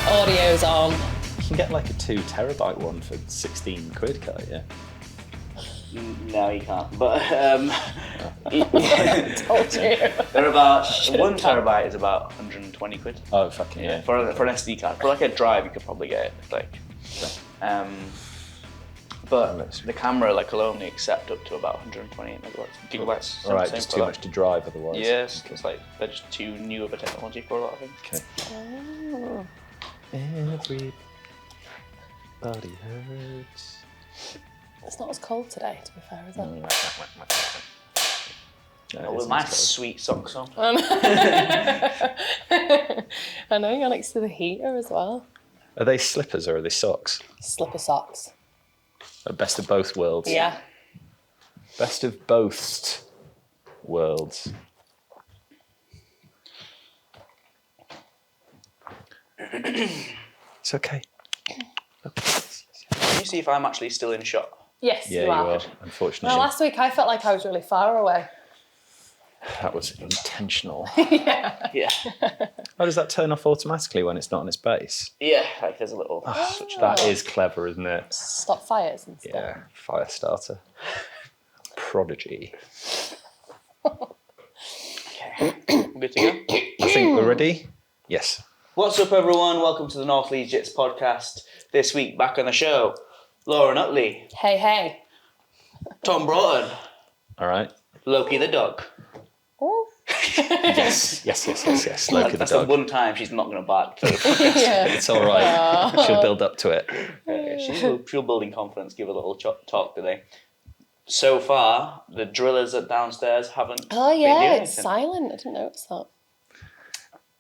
Audio's on. You can get like a 2 terabyte one for 16 quid, can't you? No, you can't. But Told you. they're about 1 terabyte is about 120 quid. Oh fucking yeah! For an SD card, for like a drive, you could probably get it like. But the camera like will only accept up to about 128 gigabytes. All right, just too much to drive otherwise. Yes, it's like they're just too new of a technology for a lot of things. Okay. Oh. Everybody hurts. It's not as cold today, to be fair, is it? No, With my sweet socks on. I know, you're next to the heater as well. Are they slippers or are they socks? Slipper socks. A best of both worlds. Yeah. Best of both worlds. It's okay. Can you see if I'm actually still in shot? Yes, Yeah, you are. unfortunately. Well, last week I felt like I was really far away. That was intentional. Yeah. Yeah. How does that turn off automatically when it's not on its base? Yeah, like there's a little switch. That is clever, isn't it? Stop fires and stuff. Yeah, fire starter. Prodigy. Okay, good to go. I think we're ready. Yes. What's up, everyone? Welcome to the North Leeds Jitz podcast. This week, back on the show, Lauren Utley, Hey, hey. Tom Broughton, All right. Loki the dog. Oh. Yes. Loki the That's dog. the one time she's not going to bark. Yeah. It's all right. She'll build up to it. She'll building confidence. Give a little talk today. So far, the drillers at downstairs haven't. Oh, been doing yeah, anything. it's silent. I didn't notice that.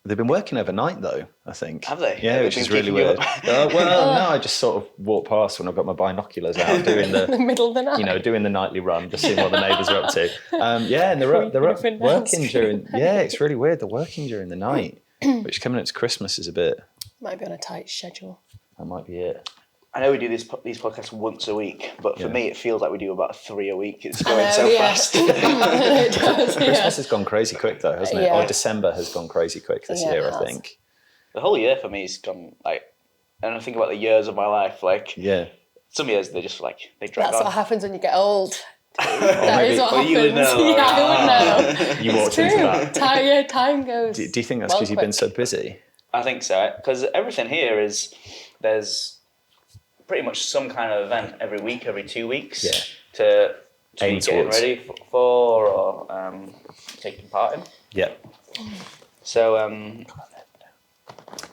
They've been working overnight though, I think. Have they? Yeah, Have they which been is really keeping you weird. up? No, I just sort of walked past when I've got my binoculars out doing In the the, middle of the night. doing the nightly run, just seeing what the neighbours are up to. And they're up Creeping working downstream. during. Yeah, it's really weird. They're working during the night, which coming up to Christmas is a bit. Might be on a tight schedule. That might be it. I know we do these podcasts once a week, but for Yeah. me, it feels like we do about 3 a week. It's going so yeah. fast. It does, yeah. Christmas has gone crazy quick though, hasn't it? Yeah. Or December has gone crazy quick this Yeah, year, it I has. think. The whole year for me has gone like, and I think about the years of my life. Like Yeah. some years they just like they drag That's on. what happens when you get old. That maybe- is what well, happens. you would know. Yeah, I would know. You walked True. into that. Time goes. Do you think that's because you've been so busy? I think so, because everything here is there's pretty much some kind of event every week, every 2 weeks Yeah. to Aim be getting towards. ready for or taking part in. Yeah. So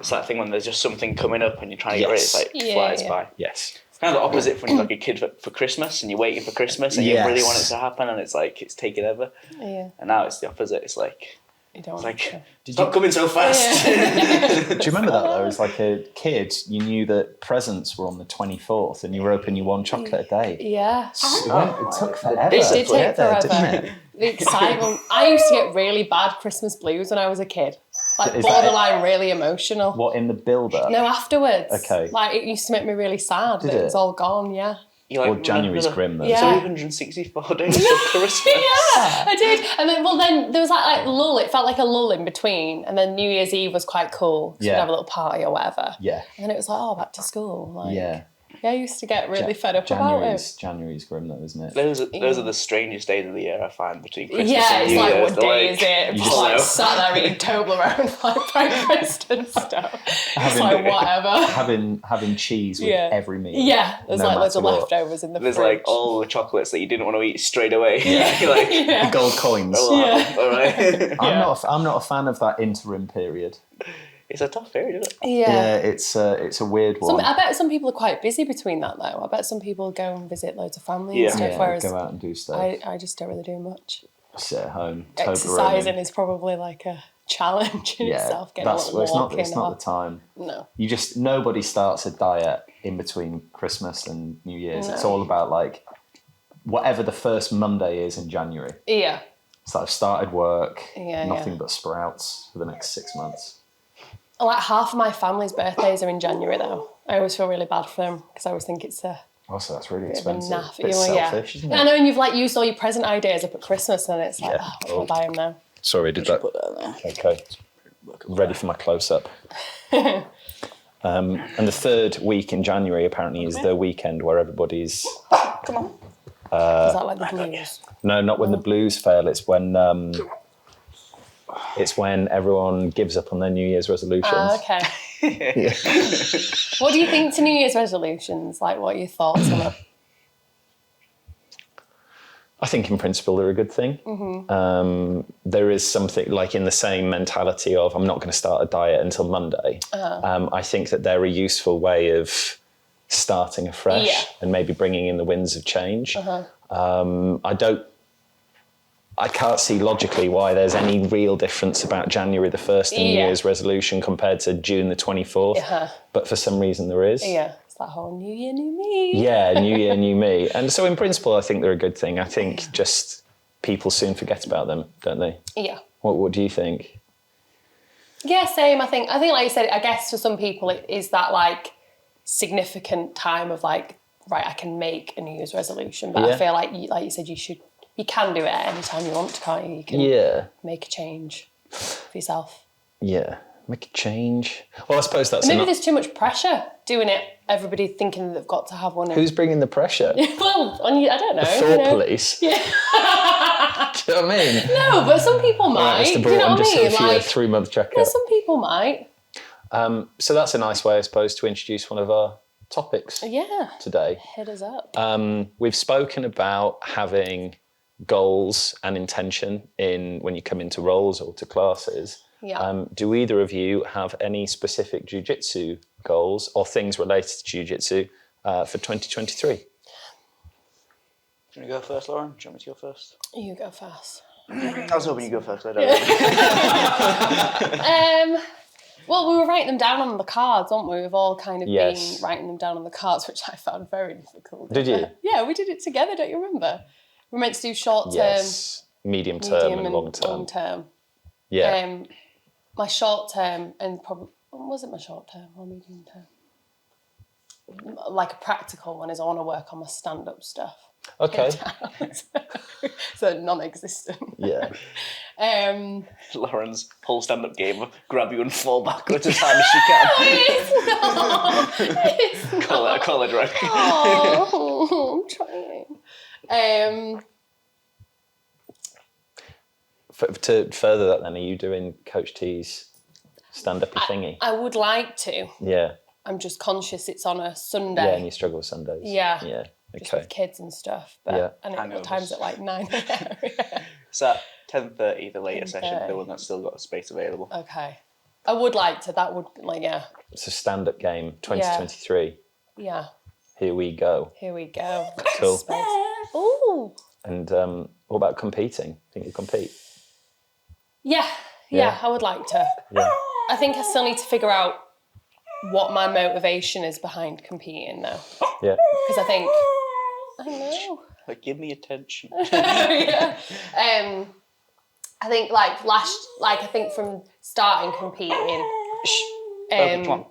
it's that thing when there's just something coming up and you're trying to get ready. It's Yes. like Yeah, flies yeah. by. Yes. It's kind of the opposite from when you're like a kid for Christmas and you're waiting for Christmas and you Yes. really want it to happen and it's like it's taking ever. Yeah, And now it's the opposite. It's like you don't it's want like to. stop coming so fast. Do you remember that though? As like a kid, you knew that presents were on the 24th and you were opening one chocolate a day. Yeah. It took forever. It did to get take there, forever. didn't it? The excitement. I used to get really bad Christmas blues when I was a kid. Like Is that borderline really emotional. What, in the build-up? No, afterwards. Okay. Like it used to make me really sad Did that it was it? all gone, yeah. You're Well, January's another grim though. Yeah. 364 days of Christmas. Yeah, I did. And then there was like lull. It felt like a lull in between. And then New Year's Eve was quite cool. So Yeah. we'd have a little party or whatever. Yeah. And then it was like, oh, back to school. Like, Yeah. Yeah, I used to get really fed up about it. January's grim though, isn't it? Those are the strangest days of the year I find between Christmas Yeah, and it's New like, Year's. what day is it? You Just just like know. sat there eating Toblerone like breakfast and stuff. It's like whatever. Having cheese with Yeah. every meal. Yeah, there's no like loads of matter what. leftovers in the There's fridge. like all the chocolates that you didn't want to eat straight away. Yeah. You're like, Yeah. The gold coins. oh, wow, Yeah. all right. I'm not a fan of that interim period. It's a tough period, isn't it? Yeah, it's a weird one. I bet some people are quite busy between that though. I bet some people go and visit loads of family Yeah. and stuff, Yeah, whereas go out and do stuff. I just don't really do much. Sit at home. Exercising Toblerone. is probably like a challenge in itself. Getting a little well, walk in. it's not the time. No. Nobody starts a diet in between Christmas and New Year's. It's No. all about like whatever the first Monday is in January. Yeah. So I've started work, Yeah, nothing but sprouts for the next 6 months. Like half of my family's birthdays are in January though. I always feel really bad for them because I always think it's a Also, that's really bit of a expensive. naff. Bit selfish, isn't it? I know, and you've like used all your present ideas up at Christmas, and it's like, Yeah. what do I buy them now? Sorry, did that? Put that there. Okay. Ready for my close-up. And the third week in January apparently is the weekend where everybody's... Come on. Is that like the blues? No, not when the blues fail. It's when everyone gives up on their New Year's resolutions. Okay. What do you think to New Year's resolutions? Like, what are your thoughts on it? I think in principle they're a good thing. There is something like in the same mentality of I'm not going to start a diet until Monday. I think that they're a useful way of starting afresh and maybe bringing in the winds of change. I can't see logically why there's any real difference about January the 1st and New Year's resolution compared to June the 24th. But for some reason there is. Yeah, it's that whole New Year, New Me. Yeah, New Year, New Me. And so in principle, I think they're a good thing. I think just people soon forget about them, don't they? Yeah. What do you think? Yeah, same. I think like you said, I guess for some people it is that like significant time of like, right, I can make a New Year's resolution. But I feel like you said, you can do it at any time you want to, can't you? You can make a change for yourself. Yeah, make a change. Well, I suppose that's... Maybe there's too much pressure doing it. Everybody thinking they've got to have one. Who's bringing the pressure? Well, I don't know. The thought police? Yeah. Do you know what I mean? No, but some people might. Right, Mr. Do you know I'm what I just mean? here for your 3-month checkup. Yeah, some people might. So that's a nice way, I suppose, to introduce one of our topics today. Hit us up. We've spoken about having goals and intention in when you come into roles or to classes. Yeah. Do either of you have any specific jiu-jitsu goals or things related to jiu-jitsu for 2023? Do you want to go first, Lauren? Do you want me to go first? You go first. I was hoping you go first. I don't know. Well, we were writing them down on the cards, weren't we? We've all kind of been Yes. writing them down on the cards, which I found very difficult. Did you? Yeah, we did it together, don't you remember? We were meant to do short term, Yes. Medium term and long long term. Yeah. My short term and probably, was it my short term or medium term? Like a practical one is I want to work on my stand-up stuff. Okay. So non-existent. Yeah. Lauren's whole stand-up game of grab you and fall backwards as hard as she can. It's not. Call it right. Oh, I'm trying. To further that then, are you doing Coach T's stand-up thingy? I would like to. Yeah. I'm just conscious it's on a Sunday. Yeah, and you struggle with Sundays. Yeah. Yeah. Just Okay. with kids and stuff. But Yeah. and Hangovers. at times at like 9 a.m. Yeah. It's at 10:30, the later session, 10:30. the one that's still got a space available. Okay. I would like to. That would It's a stand-up game, 2023. Yeah. Here we go. Here we go. Cool. Space. Ooh. And what about competing? Think you compete? Yeah. Yeah. I would like to. Yeah. I think I still need to figure out what my motivation is behind competing though. Yeah. Because I think I know. Like, give me attention. Yeah. I think I think from starting competing, Come on.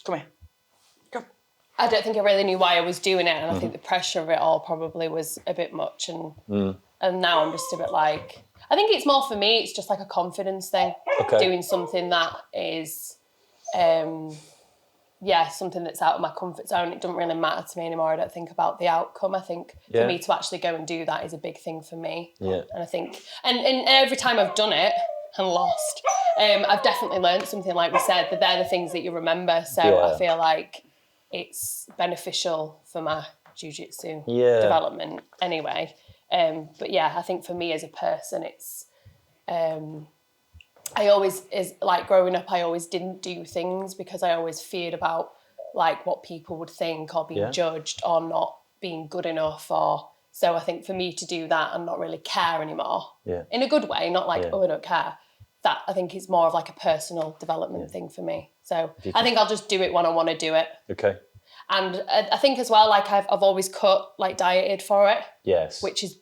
Come here. Come. I don't think I really knew why I was doing it, and I think the pressure of it all probably was a bit much, and now I'm just a bit like, I think it's more for me, it's just like a confidence thing. Okay. Doing something that is something that's out of my comfort zone. It doesn't really matter to me anymore. I don't think about the outcome. I think for me to actually go and do that is a big thing for me. Yeah. And I think, and every time I've done it and lost, I've definitely learned something, like we said, that they're the things that you remember. So I feel like it's beneficial for my jiu-jitsu development anyway. But yeah, I think for me as a person, it's, growing up, I always didn't do things because I always feared about like what people would think or being judged or not being good enough. So I think for me to do that and not really care anymore in a good way, not like, I don't care. That I think is more of like a personal development thing for me. So I think I'll just do it when I want to do it. Okay. And I think as well, like I've always dieted for it. Yes. Which is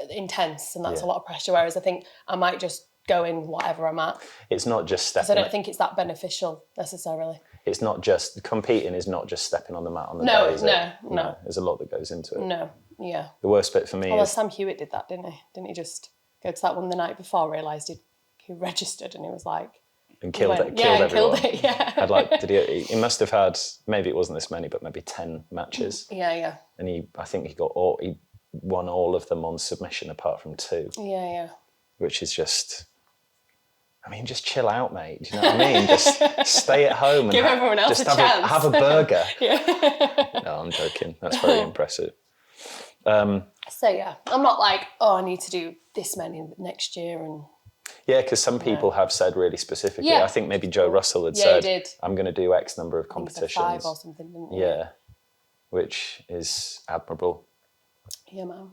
intense, and that's a lot of pressure. Whereas I think I might just go in whatever I'm at. It's not just Because stepping. I don't think it's that beneficial necessarily. It's not just competing. Is not just stepping on the mat on the No, day. Is no, it? no. There's a lot that goes into it. No, yeah. The worst bit for me Although is Sam Hewitt did that, didn't he? Didn't he just go to that one the night before, realised he registered, and he was like, and killed went, it. Killed everyone. Killed it, yeah. Had like, he must have had, maybe it wasn't this many, but maybe 10 matches. Yeah. And I think he won all of them on submission apart from 2. Yeah. Which is just, I mean, just chill out, mate. Do you know what I mean? Just stay at home and Give everyone else just a chance. have a burger. Yeah. No, I'm joking. That's very impressive. So yeah, I'm not like, I need to do this many next year, and yeah, because some people have said really specifically. Yeah. I think maybe Joe Russell had he said, did. I'm going to do X number of I think it's competitions. 5 or something, didn't he? Yeah, which is admirable. Yeah, man.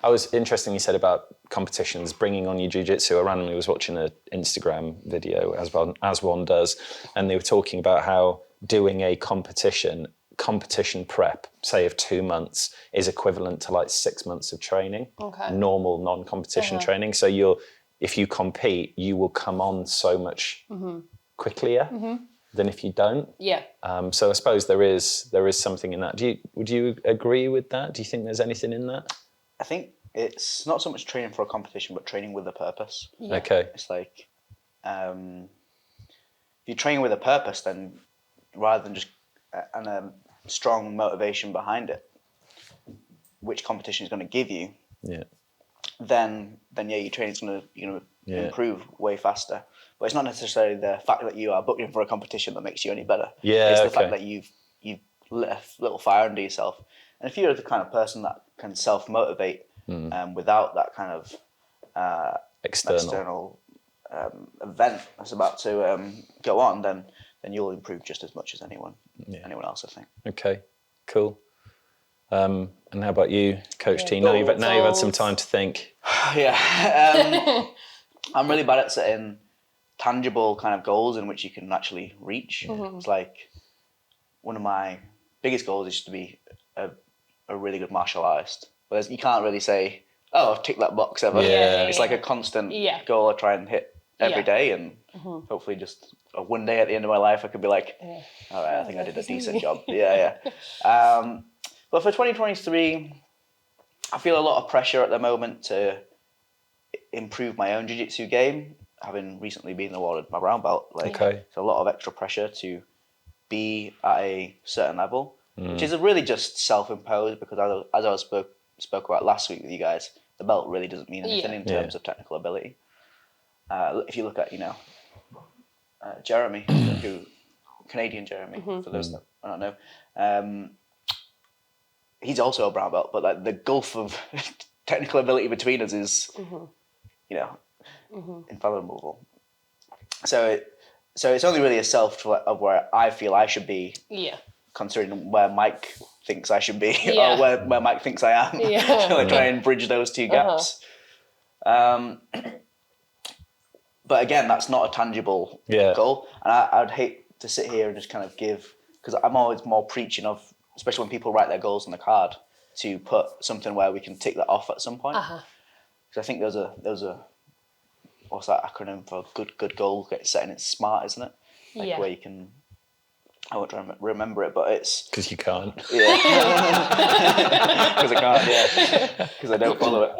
I was interesting you said about competitions, bringing on your jiu-jitsu. I randomly was watching an Instagram video, as one does, and they were talking about how doing a competition prep, say of 2 months, is equivalent to like 6 months of training. Okay. Normal non-competition training. So if you compete, you will come on so much quicker than if you don't. Yeah. So I suppose there is something in that. Would you agree with that? Do you think there's anything in that? I think it's not so much training for a competition, but training with a purpose. Yeah. Okay. It's like, if you train with a purpose, then rather than just a strong motivation behind it, which competition is going to give you, then your training's going to improve way faster. But it's not necessarily the fact that you are booked in for a competition that makes you any better. Yeah, it's the fact that you've lit a little fire under yourself. And if you're the kind of person that can self-motivate without that kind of external event that's about to go on, then you'll improve just as much as anyone else, I think. Okay, cool. And how about you, Coach T? Now you've had some time to think. Yeah. I'm really bad at setting tangible kind of goals in which you can actually reach. It's like one of my biggest goals is to be a really good martial artist. But you can't really say, I've ticked that box ever. It's like a constant goal I try and hit every day, and hopefully just one day at the end of my life I could be like, all right, I think I did a decent job. But for 2023, I feel a lot of pressure at the moment to improve my own jiu-jitsu game, having recently been awarded my brown belt. It's a lot of extra pressure to be at a certain level, which is really just self-imposed, because as I spoke about last week with you guys, the belt really doesn't mean anything in terms of technical ability. If you look at, Jeremy, Canadian Jeremy, for those that I don't know, he's also a brown belt, but like the gulf of technical ability between us is, infathomable. So it's only really a self of where I feel I should be. Yeah. Considering where Mike thinks I should be, or where Mike thinks I am. So I try and bridge those two gaps. But again, that's not a tangible goal. And I'd hate to sit here and just kind of give, because I'm always more preaching of, especially when people write their goals on the card, to put something where we can tick that off at some point. Because I think there's a what's that acronym for good goal setting? It's SMART, isn't it? Where you can, I won't try and remember it, but it's... Because you can't. Yeah. Because I can't, because I don't follow it.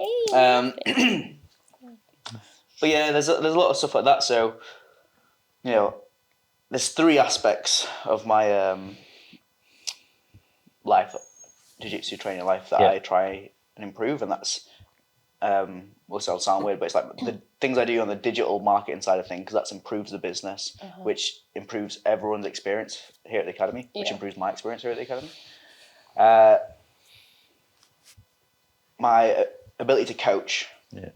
But yeah, there's a lot of stuff like that. So, there's 3 aspects of my life, jiu-jitsu training life, that I try and improve, and that's, will sound weird, but it's like the things I do on the digital marketing side of things, because that improves the business, which improves everyone's experience here at the academy, which improves my experience here at the academy. My ability to coach,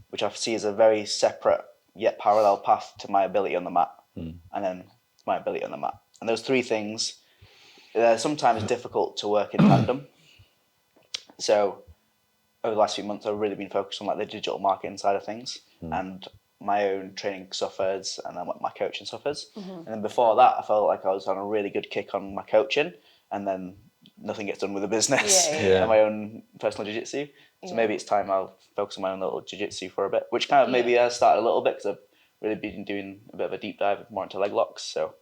which I see as a very separate yet parallel path to my ability on the mat, and then my ability on the mat. And those 3 things, they're sometimes difficult to work in tandem. So over the last few months, I've really been focused on like the digital marketing side of things, and my own training suffers, and then my coaching suffers. And then before that, I felt like I was on a really good kick on my coaching, and then nothing gets done with the business Yeah. and my own personal jiu-jitsu. So maybe it's time I'll focus on my own little jiu-jitsu for a bit, which kind of maybe has started a little bit because I've really been doing a bit of a deep dive more into leg locks. So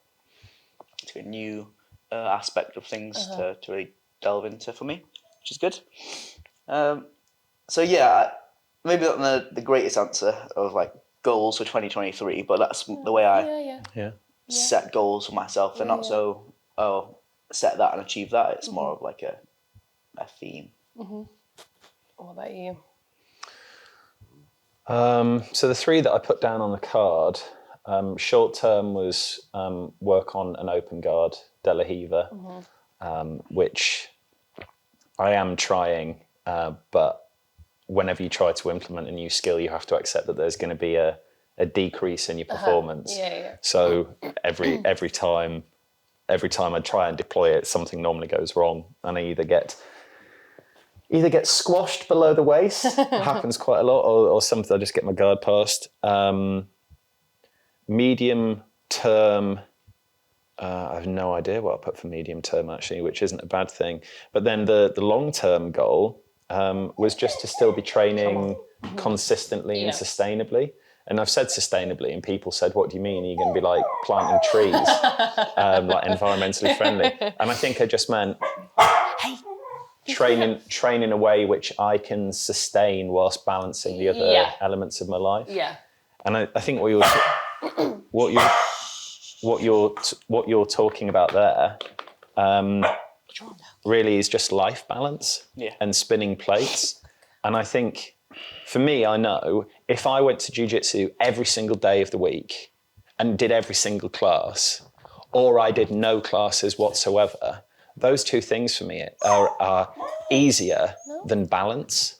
it's a new aspect of things to really delve into for me, which is good. So yeah, maybe not the greatest answer of like goals for 2023, but that's the way I set goals for myself. They're not so, set that and achieve that. It's more of like a theme. What about you? So the 3 that I put down on the card, short term was work on an open guard, De La Hiva, which I am trying, but whenever you try to implement a new skill, you have to accept that there's going to be a decrease in your performance. So every time I try and deploy it, something normally goes wrong, and I either get squashed below the waist, happens quite a lot, or something I just get my guard past. Medium term, I have no idea what I put for medium term actually, which isn't a bad thing. But then the long term goal was just to still be training consistently and sustainably. And I've said sustainably, and people said, "What do you mean? Are you going to be like planting trees, like environmentally friendly?" And I think I just meant train in a way which I can sustain whilst balancing the other elements of my life. Yeah. And I think what you're talking about there really is just life balance and spinning plates. And I think for me, I know if I went to jiu-jitsu every single day of the week and did every single class, or I did no classes whatsoever, those 2 things for me are easier than balance,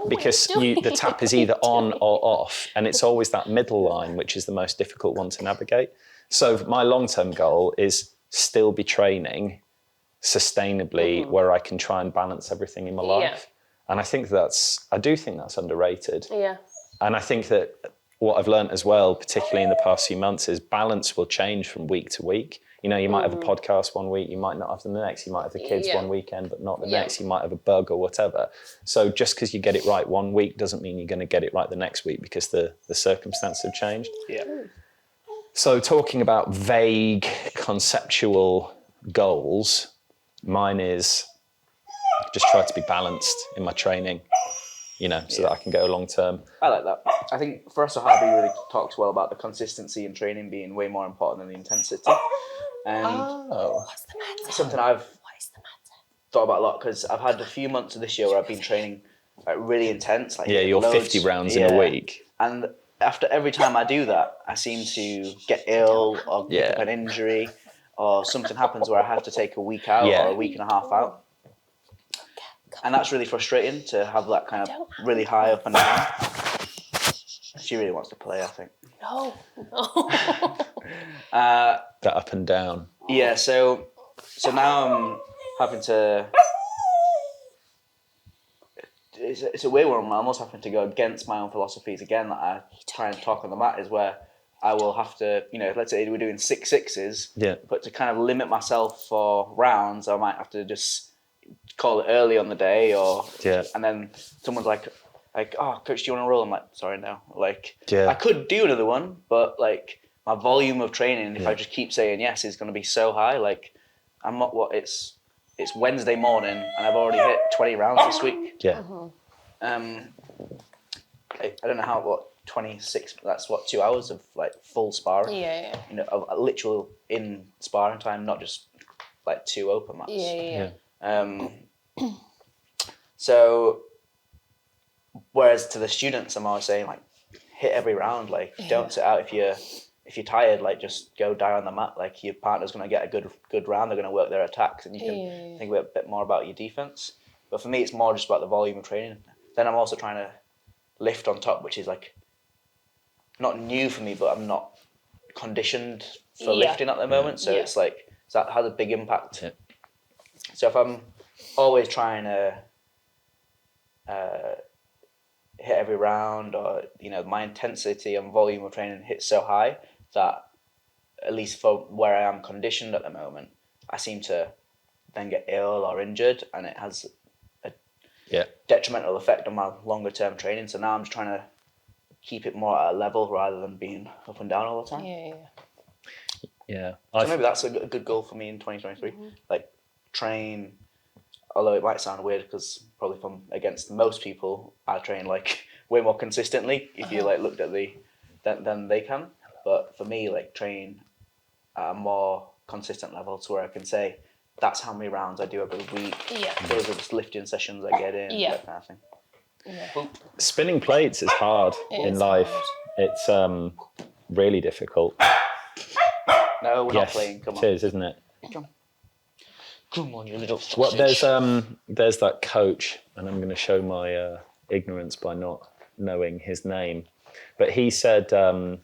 because the tap is either on or off, and it's always that middle line which is the most difficult one to navigate. So my long-term goal is still be training sustainably where I can try and balance everything in my life. And I do think that's underrated. Yeah. And I think that what I've learned as well, particularly in the past few months, is balance will change from week to week. You know, you might have a podcast one week, you might not have them the next. You might have the kids one weekend, but not the next. You might have a bug or whatever. So just because you get it right one week doesn't mean you're going to get it right the next week, because the circumstances have changed. Yeah. So talking about vague conceptual goals, mine is just try to be balanced in my training, so that I can go long term. I like that. I think for us, Harvey really talks well about the consistency in training being way more important than the intensity. And What's the matter? something I've What is the matter? thought about a lot, because I've had a few months of this year where I've been training like really intense. Like you're loads, 50 rounds in a week. And after every time I do that, I seem to get ill or pick up an injury, or something happens where I have to take a week out or a week and a half out. And that's really frustrating to have that kind of really high up and down. She really wants to play, I think. No. That up and down. Yeah, so now I'm having to... It's a weird one. I'm almost having to go against my own philosophies again that I try and talk on the mat, is where I will have to, let's say we're doing 6 6s, but to kind of limit myself for rounds, I might have to just call it early on the day, and then someone's like, "Oh, coach, do you want to roll?" I'm like, "Sorry, no." I could do another one, but my volume of training, if I just keep saying yes, is going to be so high. I'm not it's Wednesday morning and I've already hit 20 rounds this week. Yeah. I don't know what 26. That's 2 hours of full sparring. Yeah. Of literal in sparring time, not just 2 open mats. Yeah. So, whereas to the students, I'm always saying hit every round. Don't sit out if you're tired. Just go die on the mat. Your partner's going to get a good round. They're going to work their attacks, and you can think a bit more about your defense. But for me, it's more just about the volume of training. Then I'm also trying to lift on top, which is not new for me, but I'm not conditioned for lifting at the moment. So it's that has a big impact. Yeah. So if I'm always trying to hit every round, or my intensity and volume of training hits so high that, at least for where I am conditioned at the moment, I seem to then get ill or injured, and it has a Yeah. detrimental effect on my longer term training. So now I'm just trying to keep it more at a level rather than being up and down all the time. Yeah. So maybe that's a good goal for me in 2023. Like train, although it might sound weird because probably from against most people, I train like way more consistently if you like looked at than they can. But for me, like train at a more consistent level to where I can say that's how many rounds I do every week. Yeah. Those are just lifting sessions I get in, that kind of thing. Yeah. Spinning plates is hard in life. Hard. It's really difficult. No, we're not playing. Come on. It is, isn't it? Come on, you little Well, sausage. there's that coach, and I'm going to show my ignorance by not knowing his name, but he said that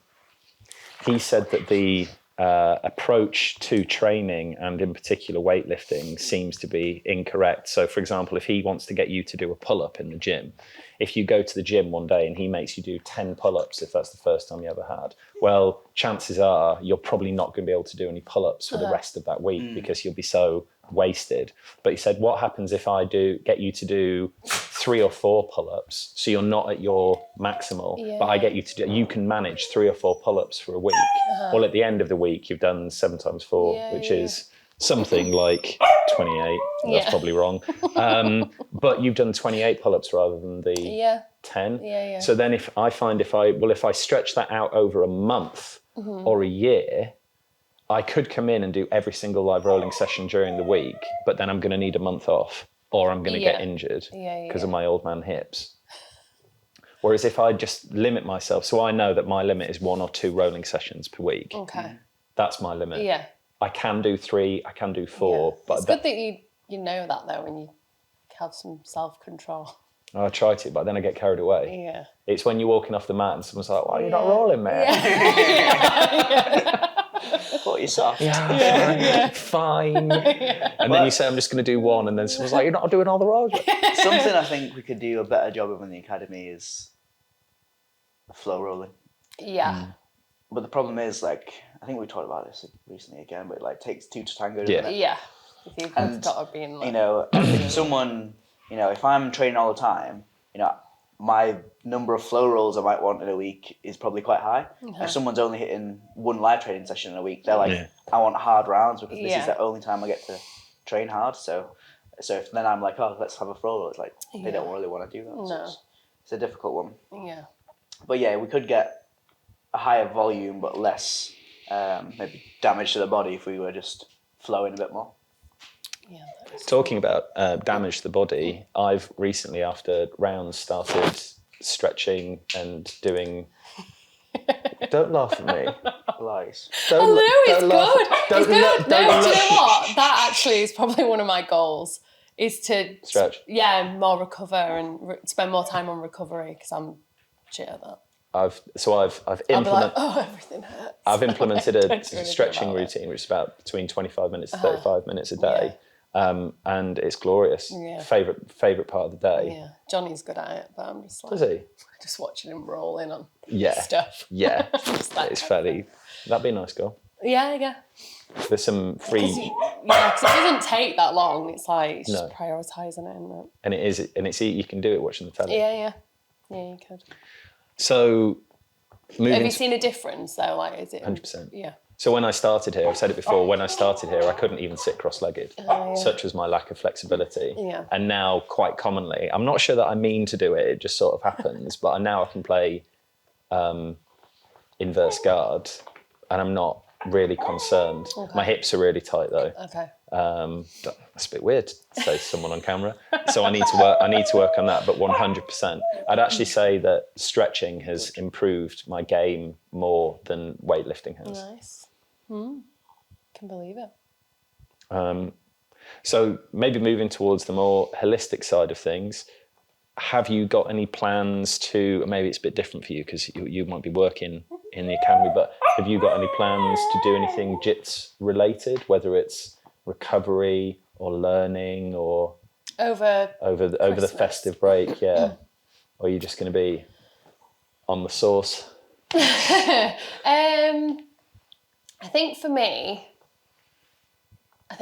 the approach to training and in particular weightlifting seems to be incorrect. So, for example, if he wants to get you to do a pull-up in the gym, if you go to the gym one day and he makes you do 10 pull-ups, if that's the first time you ever had, well, chances are you're probably not going to be able to do any pull-ups for the rest of that week because you'll be so wasted. But he said, what happens if I get you to do 3 or 4 pull-ups, so you're not at your maximal, but I get you to you can manage 3 or 4 pull-ups for a week. Well, at the end of the week, you've done 7 times 4, which is something like 28. That's probably wrong. But you've done 28 pull-ups rather than the 10. So then if I stretch that out over a month or a year, I could come in and do every single live rolling session during the week, but then I'm going to need a month off or I'm going to get injured because of my old man hips. Whereas if I just limit myself, so I know that my limit is 1 or 2 rolling sessions per week. Okay. That's my limit. Yeah. I can do 3, I can do 4. But it's good that you know that though, and you have some self-control. I try to, but then I get carried away. Yeah. It's when you're walking off the mat and someone's like, why are you not rolling, man? What, you soft? Fine. And then you say, I'm just going to do 1. And then someone's like, you're not doing all the rolls. Something I think we could do a better job of in the academy is flow rolling. Yeah. But the problem is, like, I think we talked about this recently again, but it like takes 2 to tango. Yeah. Yeah. If you've got to be in like... You know, if someone, you know, if I'm training all the time, you know, my number of flow rolls I might want in a week is probably quite high. If someone's only hitting 1 live training session in a week, they're like, I want hard rounds because this is the only time I get to train hard. So if then I'm like, oh, let's have a flow roll, it's like, they don't really want to do that. No. So it's a difficult one. Yeah. But yeah, we could get a higher volume but less maybe damage to the body if we were just flowing a bit more. Yeah. Talking about damage to the body, I've recently, after rounds, started stretching and doing... Don't laugh at me. Lies. Oh no, it's good. It's good. No, do you know what? That actually is probably one of my goals, is to... Stretch. Yeah, more recover and spend more time on recovery because I'm shit at that. I've I'll be like, oh, everything hurts. I've implemented a Don't do anything stretching about it. routine, which is about between 25 minutes to 35 minutes a day. And it's glorious. Favorite part of the day. Yeah, Johnny's good at it, but I'm just like... Does he? Just watching him rolling on stuff. Yeah. Just that It's fairly... That'd be a nice goal. Yeah. There's some free... Because it doesn't take that long. It's like, it's just prioritising it, isn't it? And it's you can do it watching the telly. Yeah, you could. So... Have you seen a difference though? Like, is it... 100%. Yeah. So when I started here, I've said it before, when I started here, I couldn't even sit cross-legged. Such was my lack of flexibility. Yeah. And now, quite commonly, I'm not sure that I mean to do it, it just sort of happens, but now I can play inverse guard, and I'm not really concerned. Okay. My hips are really tight, though. Okay. That's a bit weird to say to someone on camera. So I need to work on that, but 100%. I'd actually say that stretching has improved my game more than weightlifting has. Nice. Can believe it. So maybe moving towards the more holistic side of things, have you got any plans to, maybe it's a bit different for you because you might be working in the academy, but have you got any plans to do anything Jitz related, whether it's recovery or learning or over the festive break, or are you just going to be on the sauce? I think for me, I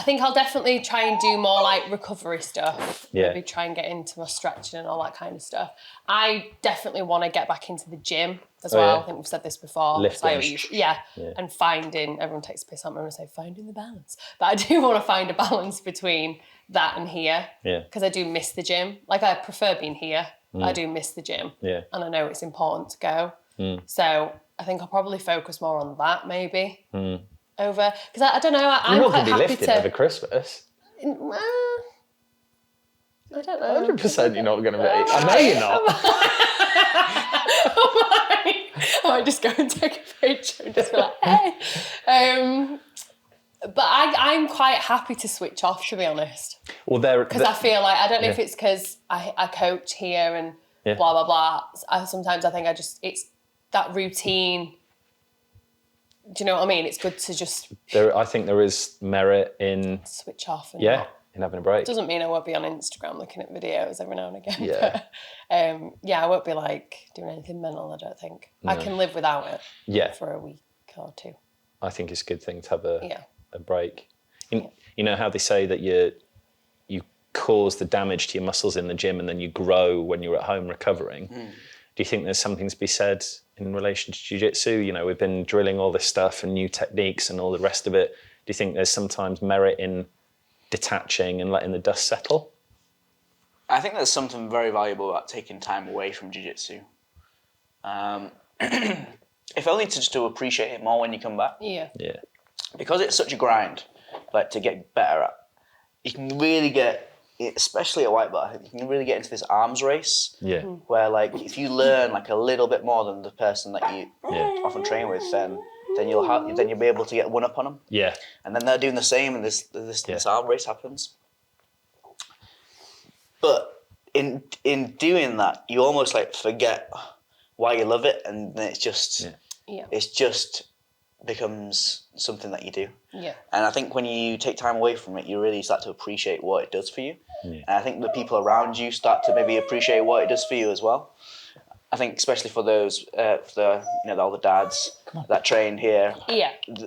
think I'll definitely try and do more like recovery stuff. Yeah. Maybe try and get into my stretching and all that kind of stuff. I definitely want to get back into the gym as well. Yeah. I think we've said this before. Lifting. Yeah. And everyone takes a piss out me when I say finding the balance. But I do want to find a balance between that and here. Yeah. Because I do miss the gym. Like I prefer being here. I do miss the gym. Yeah. And I know it's important to go. So I think I'll probably focus more on that maybe. Over, because I don't know, I'm You're not quite going to be happy lifting to... over Christmas. I don't know. 100% you're not going to be. I know you're not. I might just go and take a picture and just be like, hey. But I'm quite happy to switch off, to be honest. Well, because I feel like, I don't know if it's because I coach here and blah, blah, blah. Sometimes I think it's that routine. Do you know what I mean? It's good to just... I think there is merit in... switch off. And in having a break. Doesn't mean I won't be on Instagram looking at videos every now and again. Yeah. But, I won't be like doing anything mental, I don't think. No. I can live without it for a week or two. I think it's a good thing to have a break. You know how they say that you cause the damage to your muscles in the gym and then you grow when you're at home recovering? Do you think there's something to be said in relation to jiu-jitsu? You know, we've been drilling all this stuff and new techniques and all the rest of it. Do you think there's sometimes merit in detaching and letting the dust settle? I think there's something very valuable about taking time away from jiu-jitsu. If only just to appreciate it more when you come back. Yeah. Because it's such a grind, like to get better at, you can really get, especially at white belt, I think you can really get into this arms race. Yeah. Where like if you learn like a little bit more than the person that you often train with, then you'll be able to get one up on them. Yeah. And then they're doing the same, and this arm race happens. But in doing that, you almost like forget why you love it, and then it's just becomes something that you do. Yeah. And I think when you take time away from it, you really start to appreciate what it does for you. Yeah. And I think the people around you start to maybe appreciate what it does for you as well. I think especially for those, all the dads that train here,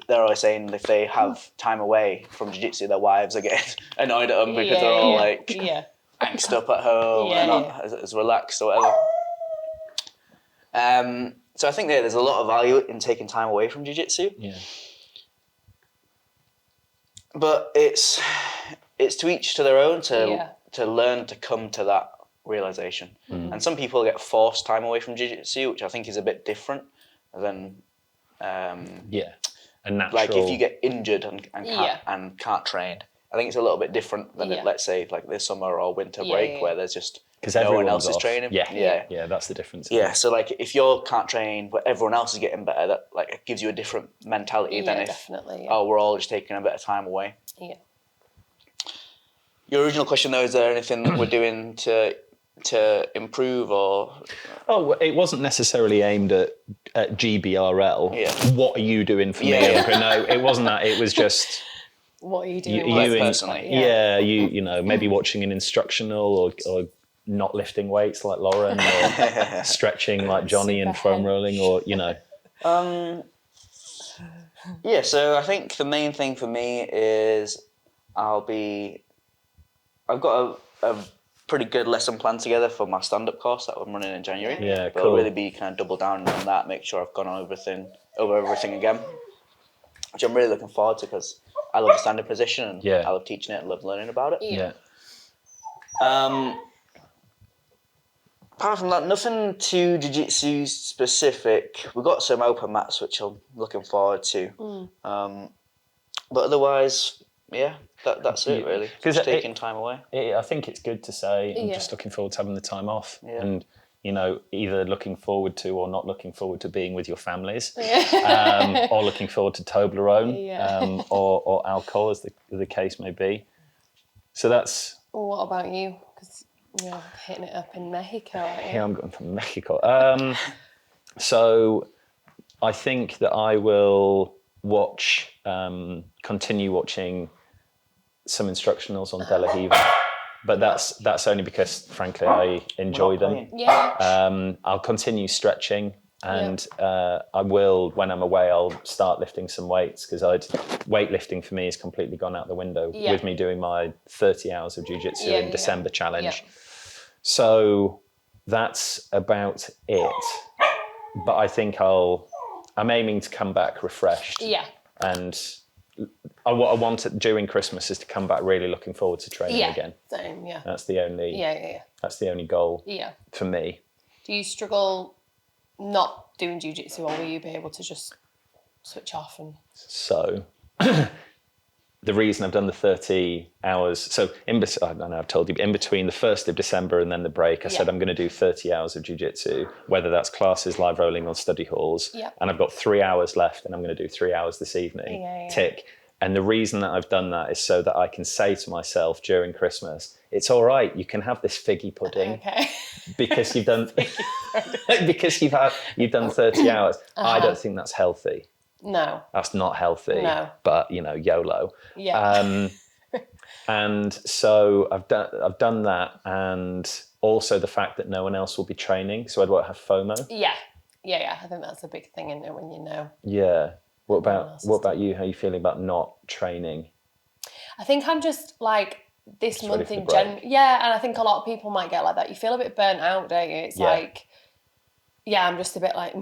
they're always saying if they have time away from jiu-jitsu, their wives are getting annoyed at them because they're all angst up at home and not as relaxed or whatever. So I think there's a lot of value in taking time away from jiu-jitsu. Yeah. But it's to each to their own to learn to come to that realization. And some people get forced time away from jiu-jitsu, which I think is a bit different than a natural. Like if you get injured and can't train, I think it's a little bit different than let's say like this summer or winter break where there's just no one else is training. Yeah, that's the difference. Yeah, so like if you can't train but everyone else is getting better, that like it gives you a different mentality than if we're all just taking a bit of time away. Yeah. Your original question though, is there anything that we're doing to improve or? Oh, it wasn't necessarily aimed at GBRL. Yeah. What are you doing for me? No, it wasn't that. It was just. What are you doing? You personally. You know, maybe watching an instructional or not lifting weights like Lauren or stretching like Johnny and foam rolling or, you know. Yeah, so I think the main thing for me is I've got a pretty good lesson plan together for my stand-up course that I'm running in January. Yeah, but cool. I'll really be kind of double down on that, make sure I've gone over everything again, which I'm really looking forward to because I love the stand-up position and I love teaching it and love learning about it. Yeah. Apart from that, nothing too jiu-jitsu specific. We've got some open mats, which I'm looking forward to. But otherwise, that's it really. Just taking time away. I think it's good to say I'm just looking forward to having the time off. Yeah. And, you know, either looking forward to or not looking forward to being with your families. Or looking forward to Toblerone or alcohol, as the case may be. So that's... Well, what about you? Because you're hitting it up in Mexico, aren't you? Yeah, I'm going from Mexico. So I think that I will continue watching some instructionals on De La Riva. But that's only because, frankly, I enjoy them. Yeah. I'll continue stretching. And I will, when I'm away, I'll start lifting some weights, because weightlifting for me has completely gone out the window with me doing my 30 hours of jiu-jitsu in December challenge. So that's about it. But I think I'm aiming to come back refreshed. Yeah. And what I want during Christmas is to come back really looking forward to training again. Same, That's the only that's the only goal for me. Do you struggle not doing jiu-jitsu, or will you be able to just switch off? And so the reason I've done the 30 hours, so I don't know, I've told you, in between the 1st of December and then the break, I said I'm going to do 30 hours of jiu-jitsu, whether that's classes, live rolling, or study halls. And I've got 3 hours left, and I'm going to do 3 hours this evening. Tick. And the reason that I've done that is so that I can say to myself during Christmas, it's all right, you can have this figgy pudding because you've done you've done 30 hours. I don't think that's healthy. No, that's not healthy. No, but YOLO. And so I've done that, and also the fact that no one else will be training, so I won't have FOMO. I think that's a big thing, isn't it, when you know. What about you? How are you feeling about not training? I think I'm just like this month in January. Yeah, and I think a lot of people might get like that. You feel a bit burnt out, don't you? It's like, I'm just a bit like,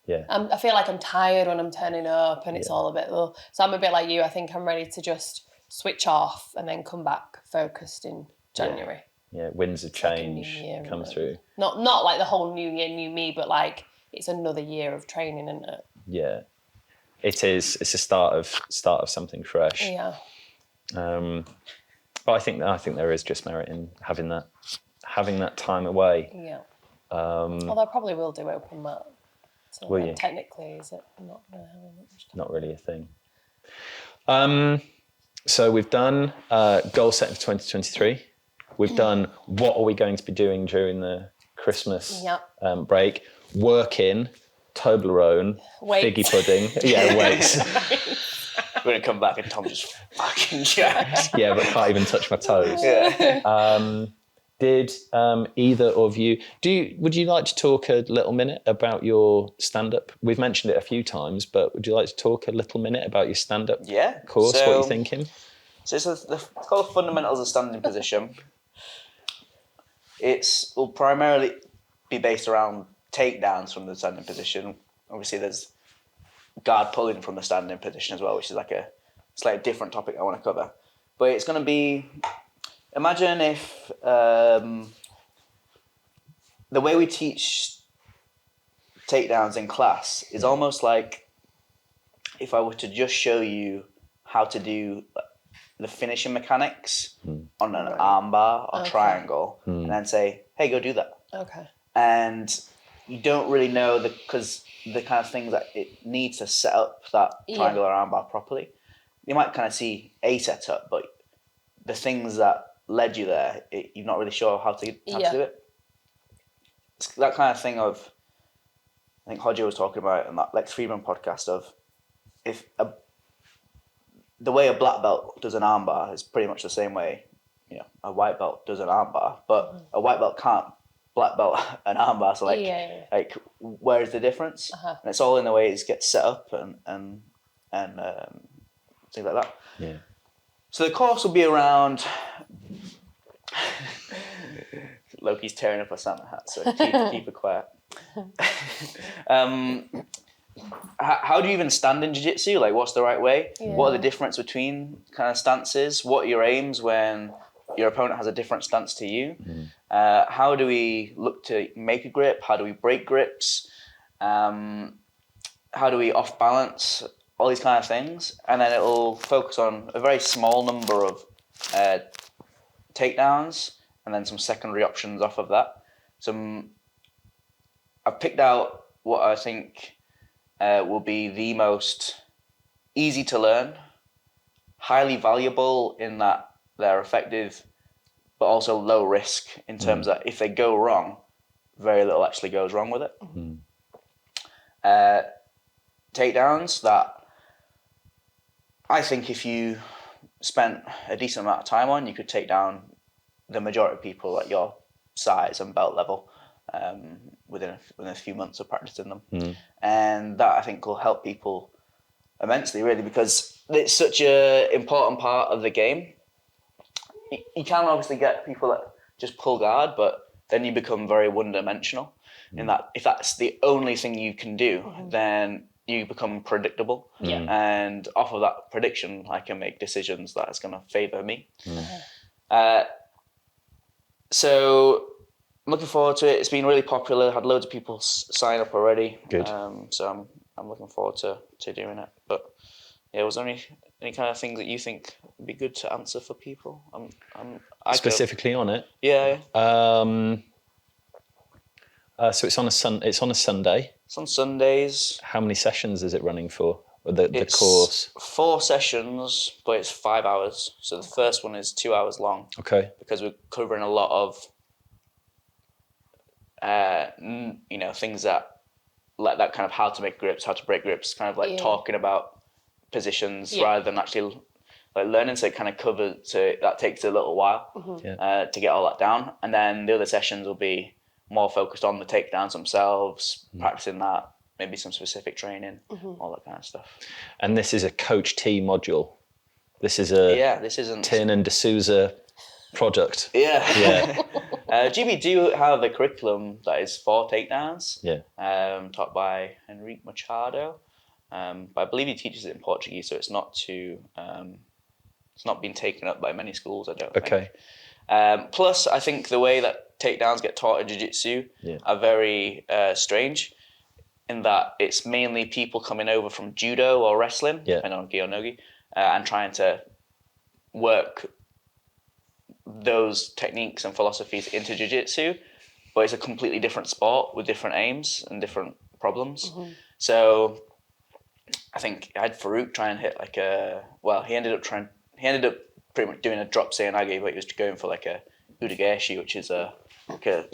I feel like I'm tired when I'm turning up, and it's all a bit, so I'm a bit like you. I think I'm ready to just switch off and then come back focused in January. Winds of change come through. Not like the whole new year, new me, but like it's another year of training, isn't it? Yeah. It is. It's a start of something fresh. Yeah. But I think there is just merit in having that time away. Yeah. Although I probably will do open mat. So will you? Technically, is it not really having much time? Not really a thing. So we've done goal setting for 2023. We've done what are we going to be doing during the Christmas break. Working. Toblerone, figgy pudding. Weights. We're going to come back and Tom just fucking jacked. But can't even touch my toes. Did either of you, would you like to talk a little minute about your stand-up? We've mentioned it a few times, but would you like to talk a little minute about your stand-up course? What are you thinking? So it's called Fundamentals of Standing Position. Will primarily be based around takedowns from the standing position. Obviously there's guard pulling from the standing position as well, which is like a slightly different topic I want to cover. But it's going to be, imagine if the way we teach takedowns in class is almost like if I were to just show you how to do the finishing mechanics on an armbar or triangle, and then say, hey, go do that. And you don't really know because the kind of things that it needs to set up that triangle or armbar properly. You might kind of see a setup, but the things that led you there, you're not really sure how to do it. It's that kind of thing of, I think Hodger was talking about in that Lex Friedman podcast of, the way a black belt does an armbar is pretty much the same way a white belt does an armbar, but a white belt can't black belt an armbar, so like where is the difference? And it's all in the way it gets set up and things like that. So the course will be around Loki's tearing up a Santa hat, so keep it quiet. How do you even stand in jiu-jitsu? Like, what's the right way? What are the difference between kind of stances? What are your aims when your opponent has a different stance to you? How do we look to make a grip? How do we break grips? How do we off balance? All these kind of things. And then it'll focus on a very small number of takedowns and then some secondary options off of that. I've picked out what I think will be the most easy to learn, highly valuable in that they're effective, but also low risk in terms that if they go wrong, very little actually goes wrong with it. Takedowns that I think if you spent a decent amount of time on, you could take down the majority of people at your size and belt level within a few months of practicing them. And that I think will help people immensely, really, because it's such a important part of the game. You can obviously get people that just pull guard, but then you become very one-dimensional. In that, if that's the only thing you can do, then you become predictable. And off of that prediction, I can make decisions that's going to favour me. So I'm looking forward to it. It's been really popular. Had loads of people sign up already. Good. So I'm looking forward to doing it. But yeah, was there any kind of things that you think would be good to answer for people? Specifically on it? Yeah. So it's on a Sunday. It's on Sundays. How many sessions is it running for? Or the course? 4 sessions, but it's 5 hours. So the first one is 2 hours long. Okay. Because we're covering a lot of, things that, like that kind of how to make grips, how to break grips, kind of like talking about positions rather than actually like learning. So it kind of covers, so that takes a little while to get all that down. And then the other sessions will be more focused on the takedowns themselves, practicing that, maybe some specific training, all that kind of stuff. And this is a Coach T module. This is this isn't Tin and D'Souza product. Yeah. GB do have a curriculum that is for takedowns. Taught by Henrique Machado. But I believe he teaches it in Portuguese, so it's not it's not been taken up by many schools, I don't think. Plus, I think the way that takedowns get taught in jiu-jitsu are very strange, in that it's mainly people coming over from judo or wrestling, depending on gi or no-gi, and trying to work those techniques and philosophies into jiu-jitsu, but it's a completely different sport with different aims and different problems. So I think I had Farouk try and hit like he ended up pretty much doing a drop seoinage, but he was going for like a udageshi, which is where you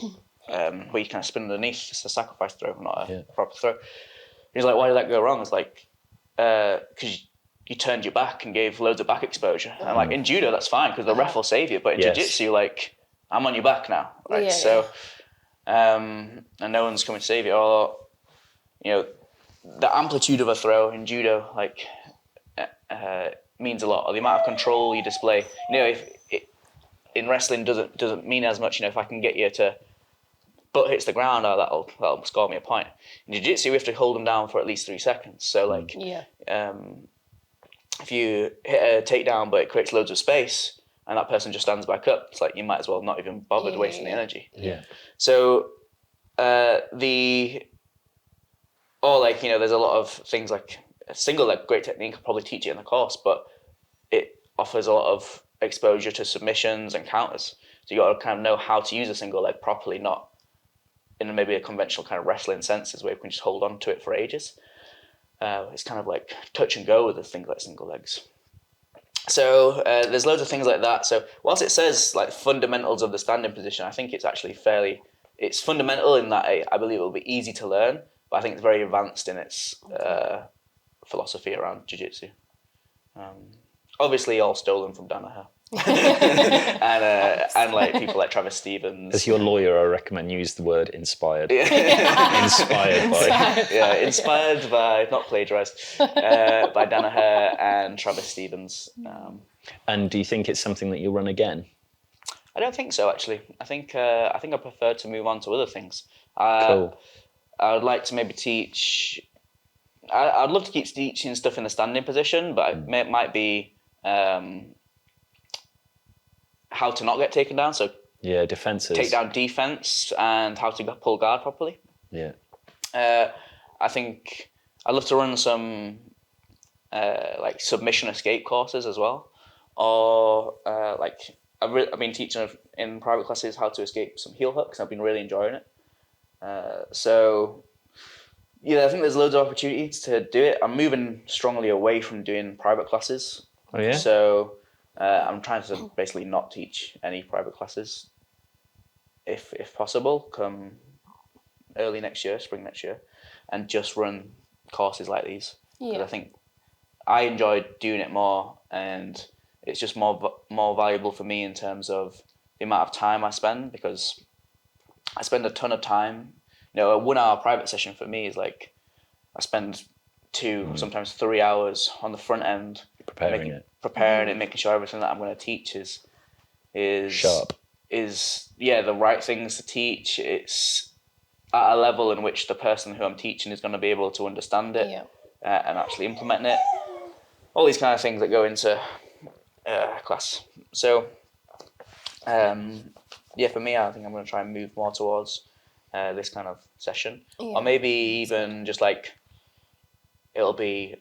kind of spin underneath. It's a sacrifice throw, not a proper throw. He's like, why did that go wrong? It's like, because you turned your back and gave loads of back exposure. And like in judo, that's fine because the ref will save you. But in jiu-jitsu, like, I'm on your back now. Right? And no one's coming to save you. Or, the amplitude of a throw in judo, like, means a lot. Or the amount of control you display. If in wrestling doesn't mean as much. If I can get you to butt hits the ground, that'll score me a point. In jiu-jitsu, we have to hold them down for at least 3 seconds. So like, if you hit a takedown but it creates loads of space and that person just stands back up, it's like you might as well not even bother wasting the energy. So there's a lot of things like a single leg, great technique. I'll probably teach it in the course, but it offers a lot of exposure to submissions and counters. So you got to kind of know how to use a single leg properly, not in maybe a conventional kind of wrestling senses where you can just hold on to it for ages. It's kind of like touch and go with the things like single legs. So there's loads of things like that. So whilst it says like fundamentals of the standing position, I think it's actually it's fundamental in that I believe it will be easy to learn, but I think it's very advanced in its philosophy around jiu-jitsu. Obviously all stolen from Danaher. and like people like Travis Stevens. As your lawyer, I recommend use the word inspired. Inspired by, not plagiarized, by Danaher and Travis Stevens. And do you think it's something that you'll run again? I don't think so, actually. I think I prefer to move on to other things. Cool. I would like to maybe teach. I'd love to keep teaching stuff in the standing position, but it might be how to not get taken down. So defenses. Take down defense and how to pull guard properly. I think I'd love to run some like submission escape courses as well, or like I've been teaching in private classes how to escape some heel hooks. I've been really enjoying it. I think there's loads of opportunities to do it. I'm moving strongly away from doing private classes. Oh yeah. So I'm trying to basically not teach any private classes, if possible, come early next year, spring next year, and just run courses like these. Because I think I enjoy doing it more, and it's just more valuable for me in terms of the amount of time I spend, because I spend a ton of time a 1 hour private session for me is like, I spend 2, sometimes 3 hours on the front end preparing it, making sure everything that I'm going to teach is sharp, the right things to teach. It's at a level in which the person who I'm teaching is going to be able to understand it and actually implement it. All these kind of things that go into class. So, for me, I think I'm going to try and move more towards this kind of session, or maybe even just like it'll be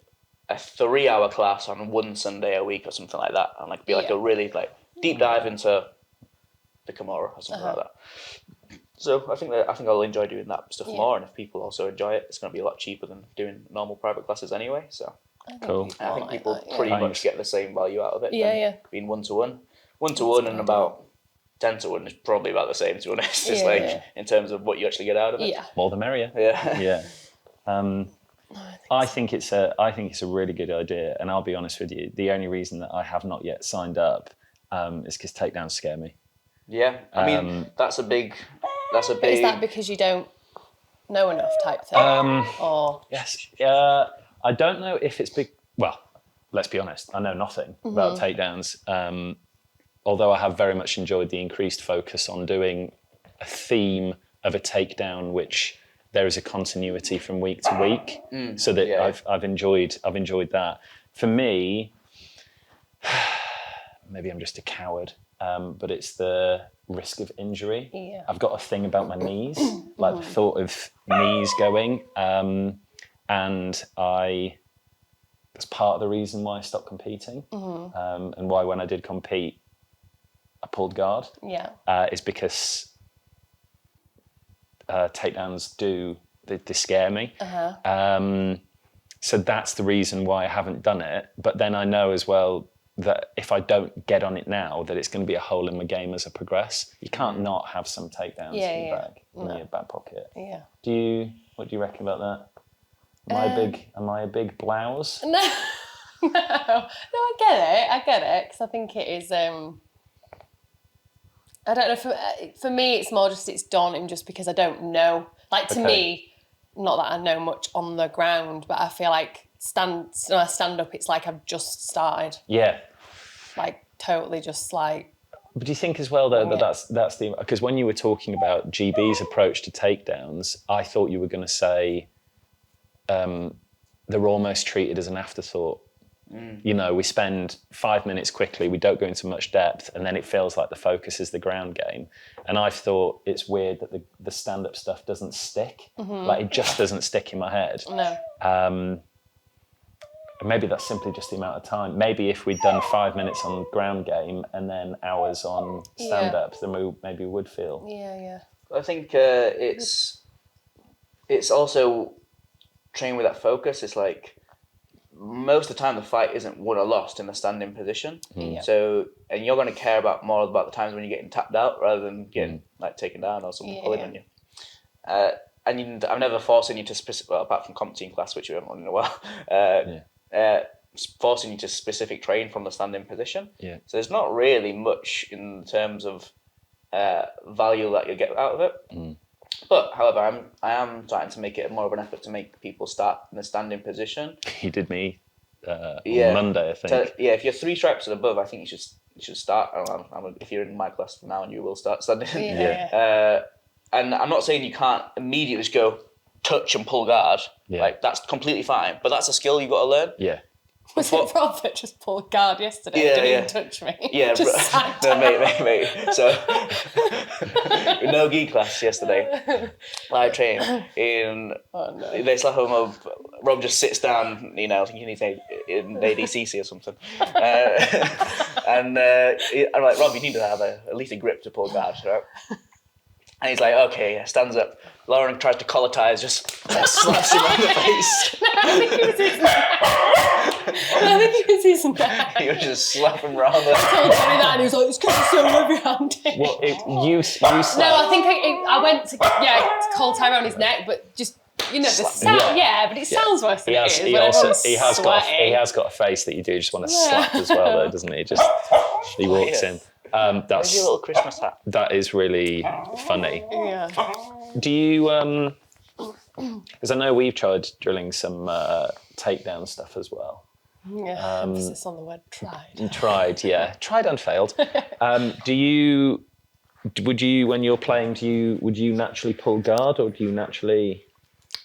a 3-hour class on one Sunday a week or something like that, and like be like a really like deep dive into the Kimura or something like that. So I think I'll enjoy doing that stuff more, and if people also enjoy it, it's going to be a lot cheaper than doing normal private classes anyway. So cool. I think people pretty much get the same value out of it. Being 1-to-1, and about 10-to-1 is probably about the same, to be honest. Just in terms of what you actually get out of it. Yeah. More the merrier. Yeah. I think it's a really good idea, and I'll be honest with you. The only reason that I have not yet signed up is because takedowns scare me. Yeah, I mean that's a big. But is that because you don't know enough type thing? Or yes, I don't know if it's big. Well, let's be honest. I know nothing about takedowns. Although I have very much enjoyed the increased focus on doing a theme of a takedown, which there is a continuity from week to week, so that I've enjoyed that. For me, maybe I'm just a coward, but it's the risk of injury. Yeah. I've got a thing about my knees, like the thought of knees going, and that's part of the reason why I stopped competing, and why when I did compete, I pulled guard. Yeah. Is because takedowns they scare me. So that's the reason why I haven't done it. But then I know as well that if I don't get on it now, that it's going to be a hole in my game as I progress. You can't not have some takedowns in your bag, in your back pocket. Yeah. What do you reckon about that? Am I a big blouse? No, I get it, because I think it is. I don't know. For me, it's more just it's daunting, just because I don't know. Like to me, not that I know much on the ground, but I feel like when I stand up, it's like I've just started. Yeah. Like totally just like. But do you think as well though that's the, because when you were talking about GB's approach to takedowns, I thought you were going to say they're almost treated as an afterthought. You know, we spend 5 minutes quickly, we don't go into much depth, and then it feels like the focus is the ground game. And I've thought it's weird that the stand-up stuff doesn't stick. Like it just doesn't stick in my head. No. Maybe that's simply just the amount of time. Maybe if we'd done 5 minutes on ground game and then hours on stand-up, then we would feel. Yeah. I think it's also training with that focus. It's like, most of the time the fight isn't won or lost in the standing position. So, and you're going to care more about the times when you're getting tapped out rather than getting like taken down or someone pulling on you. And I'm never forcing you to apart from comp team class, which we haven't run in a while, forcing you to specific train from the standing position. So there's not really much in terms of value that you get out of it. But however, I am starting to make it more of an effort to make people start in the standing position. You did me on Monday, I think. So, if you're 3 stripes and above, I think you should start. If you're in my class from now on, you will start standing. And I'm not saying you can't immediately just go touch and pull guard. Like that's completely fine. But that's a skill you've got to learn. Was it Rob that just pulled guard yesterday? Didn't even touch me. Just sat down. mate. So, no gi class yesterday. Live training. They slap him up. Rob just sits down, I think he needs an ADCC or something. And I'm like, Rob, you need to have at least a grip to pull guard, right? And he's like, okay, stands up. Lauren tries to collar ties, just slaps him on the face. I think it was his neck. He was just slapping around there. I told Johnny that and he was like, it's because it's so heavy-handed. Well, you slapped. No, I think I went to collar tie around his neck, but just, the sound, but it sounds worse than it is. He has got a face that you do just want to slap as well, though, doesn't he? He walks in. That's Where's your little Christmas hat? that is really funny. Yeah. Do you? Because I know we've tried drilling some takedown stuff as well. Yeah. Emphasis on the word tried. Tried and failed. Would you, when you're playing, would you naturally pull guard, or do you naturally?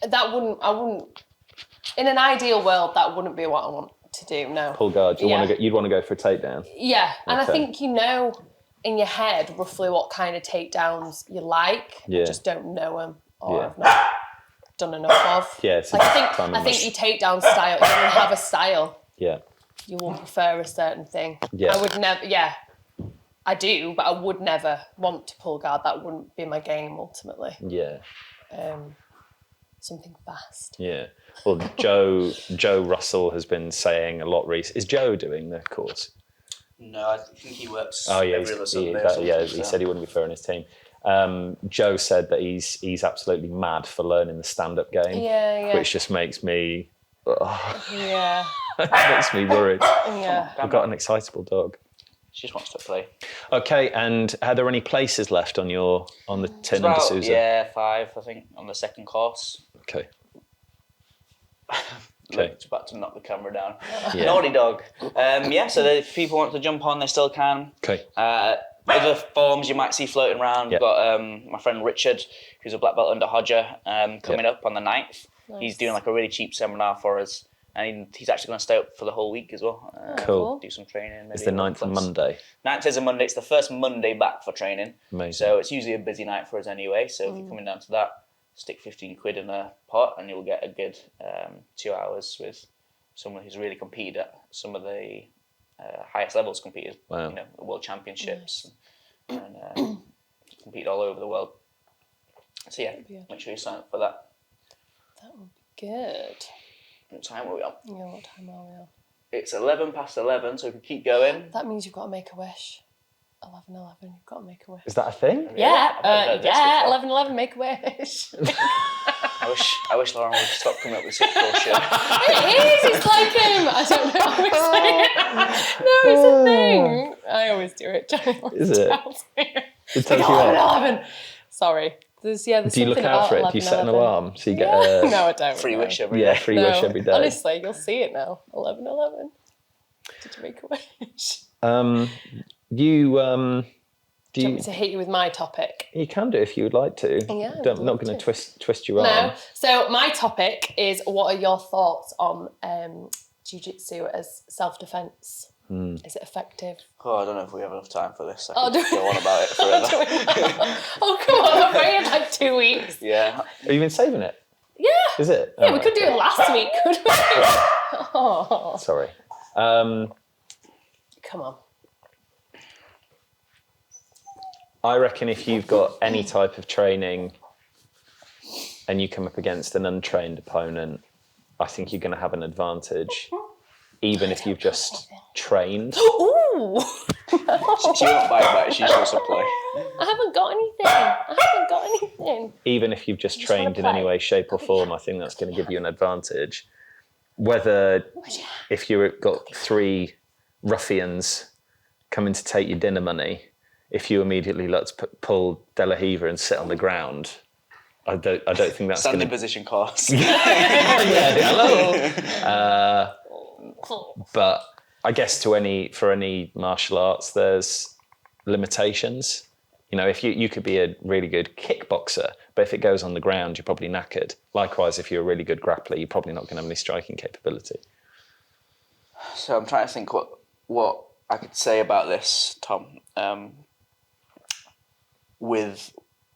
I wouldn't. In an ideal world, that wouldn't be what I want to do. No. Pull guard. You'd want to go for a takedown. Yeah, and Okay. I think you know in your head roughly what kind of takedowns you like. Yeah. You just don't know them, or have not done enough of. Yeah, it's like I think your takedown style. You will have a style. Yeah. You will prefer a certain thing. Yeah. I would never. Yeah. I do, but I would never want to pull guard. That wouldn't be my game ultimately. Yeah. Something fast. Yeah. Well, Joe Russell has been saying a lot recently. Is Joe doing the course? No, I think he works. Oh yeah, every other Sunday he said he wouldn't be fair on his team. Joe said that he's absolutely mad for learning the stand-up game. Yeah. Which just makes me. Yeah. Makes me worried. Yeah. I've got an excitable dog. She just wants to play. Okay, and are there any places left on the tin and D'Souza? Yeah, 5 I think on the second course. Okay. It's about to knock the camera down. Yeah. Naughty dog. So if people want to jump on, they still can. Okay. Other forms you might see floating around. We've got my friend Richard, who's a black belt under Hodger, coming up on the 9th. Nice. He's doing like a really cheap seminar for us. And he's actually going to stay up for the whole week as well. Cool. Do some training. It's the 9th on Monday. 9th is a Monday. It's the first Monday back for training. Amazing. So it's usually a busy night for us anyway. So if you're coming down to that, stick 15 quid in a pot and you'll get a good 2 hours with someone who's really competed at some of the highest levels competed. Wow. You know, the world championships and compete all over the world. So yeah, make sure you sign up for that. That would be good. What time are we on? Yeah, what time are we on? It's 11 past 11, so we can keep going. That means you've got to make a wish. 11:11, you've got to make a wish. Is that a thing? Yeah, I've heard this before. 11:11, make a wish. I wish Lauren would stop coming up with such bullshit. It is, it's like him. I don't know how to say it. No, it's a thing. I always do it. Johnny always Is it? tells me. It tells you Like, what? 11. Sorry. There's Do you look out for it? Do you set an alarm so you get a No, I don't. Free no. wish every day. free wish every day? Honestly, you'll see it now. 11:11. Did you make a wish? Do you Do you want me to hit you with my topic? You can do if you would like to. Yeah, I'm not going to twist your arm. No. So my topic is, what are your thoughts on jiu-jitsu as self-defense? Is it effective? Oh, I don't know if we have enough time for this. I Oh, could go on about it forever. Oh, come on, I've waited like 2 weeks. Yeah. Have you been saving it? Yeah. Is it? Yeah, we could do it last week, could we? Oh, Sorry. come on. I reckon if you've got any type of training and you come up against an untrained opponent, I think you're going to have an advantage, even if you've just trained. Ooh! She won't bite, she's just a play. I haven't got anything. Even if you've just wanna trained in any play. way, shape or form, I think that's going to give you an advantage. Whether if you've got 3 ruffians coming to take your dinner money, if you immediately pull De La Hiva and sit on the ground, I don't think that's Standing going to... position course. Hello. But I guess for any martial arts, there's limitations. You know, if you could be a really good kickboxer, but if it goes on the ground, you're probably knackered. Likewise, if you're a really good grappler, you're probably not going to have any striking capability. So I'm trying to think what I could say about this, Tom, with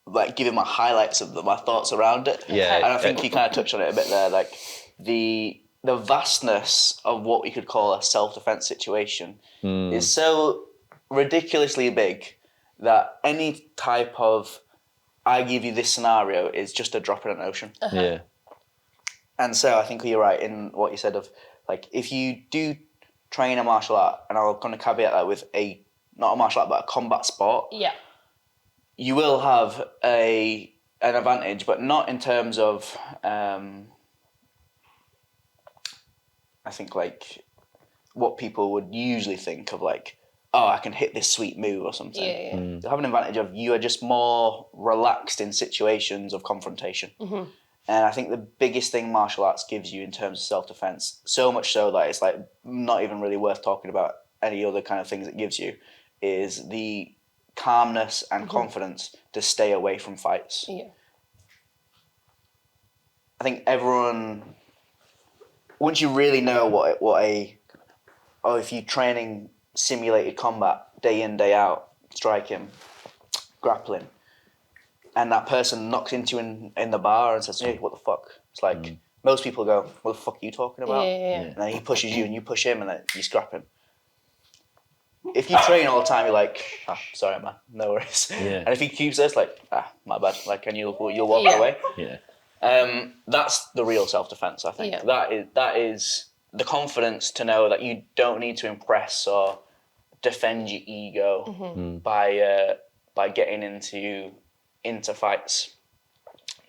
like giving my highlights of my thoughts around it. Yeah. And I think you kind of touched on it a bit there, like the vastness of what we could call a self-defense situation is so ridiculously big that any type of I give you this scenario is just a drop in an ocean. Yeah. And so I think you're right in what you said of like if you do train a martial art, and I'm going to caveat that with not a martial art but a combat sport. Yeah. You will have an advantage, but not in terms of I think like what people would usually think of like oh, I can hit this sweet move or something. Yeah. You have an advantage of you are just more relaxed in situations of confrontation. Mm-hmm. And I think the biggest thing martial arts gives you in terms of self-defense, so much so that it's like not even really worth talking about any other kind of things it gives you, is the calmness and confidence to stay away from fights. Yeah. I think everyone, once you really know if you're training simulated combat day in, day out, striking, grappling, and that person knocks into you in the bar and says, hey, what the fuck? It's like, most people go, what the fuck are you talking about? Yeah. And then he pushes you and you push him and then you scrap him. If you train all the time, you're like, sorry, man, no worries. Yeah. And if he keeps this, like, my bad, like, and you'll walk away. Yeah. That's the real self-defense, I think. Yeah. That is the confidence to know that you don't need to impress or defend your ego by getting into fights.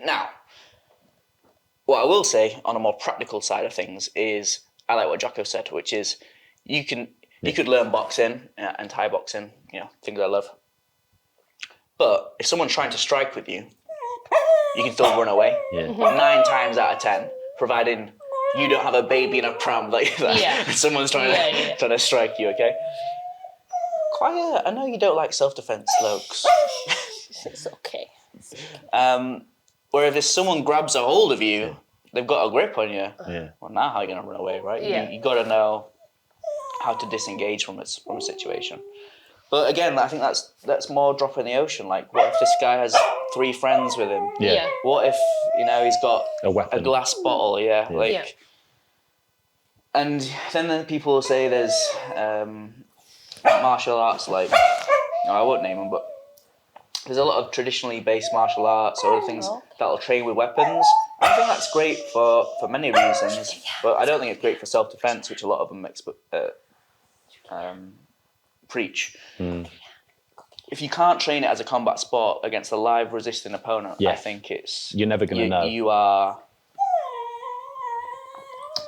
Now, what I will say on a more practical side of things is I like what Jocko said, which is you could learn boxing and Thai boxing, things I love. But if someone's trying to strike with you, you can still run away. Yeah. 9 times out of 10, providing you don't have a baby in a pram like that. Yeah. Someone's trying to strike you, okay? Quiet. I know you don't like self-defense, Lokes. It's okay. Whereas if someone grabs a hold of you, they've got a grip on you. Yeah. Well, now how are you going to run away, right? Yeah. You got to know how to disengage from a situation. But again, I think that's more drop in the ocean. Like, what if this guy has 3 friends with him? Yeah. What if he's got A weapon. a glass bottle? Yeah. And then people will say there's martial arts like I won't name them, but there's a lot of traditionally based martial arts or other things that'll train with weapons. I think that's great for many reasons, but I don't think it's great for self-defense, which a lot of them preach. If you can't train it as a combat sport against a live resisting opponent, I think you're never going to know.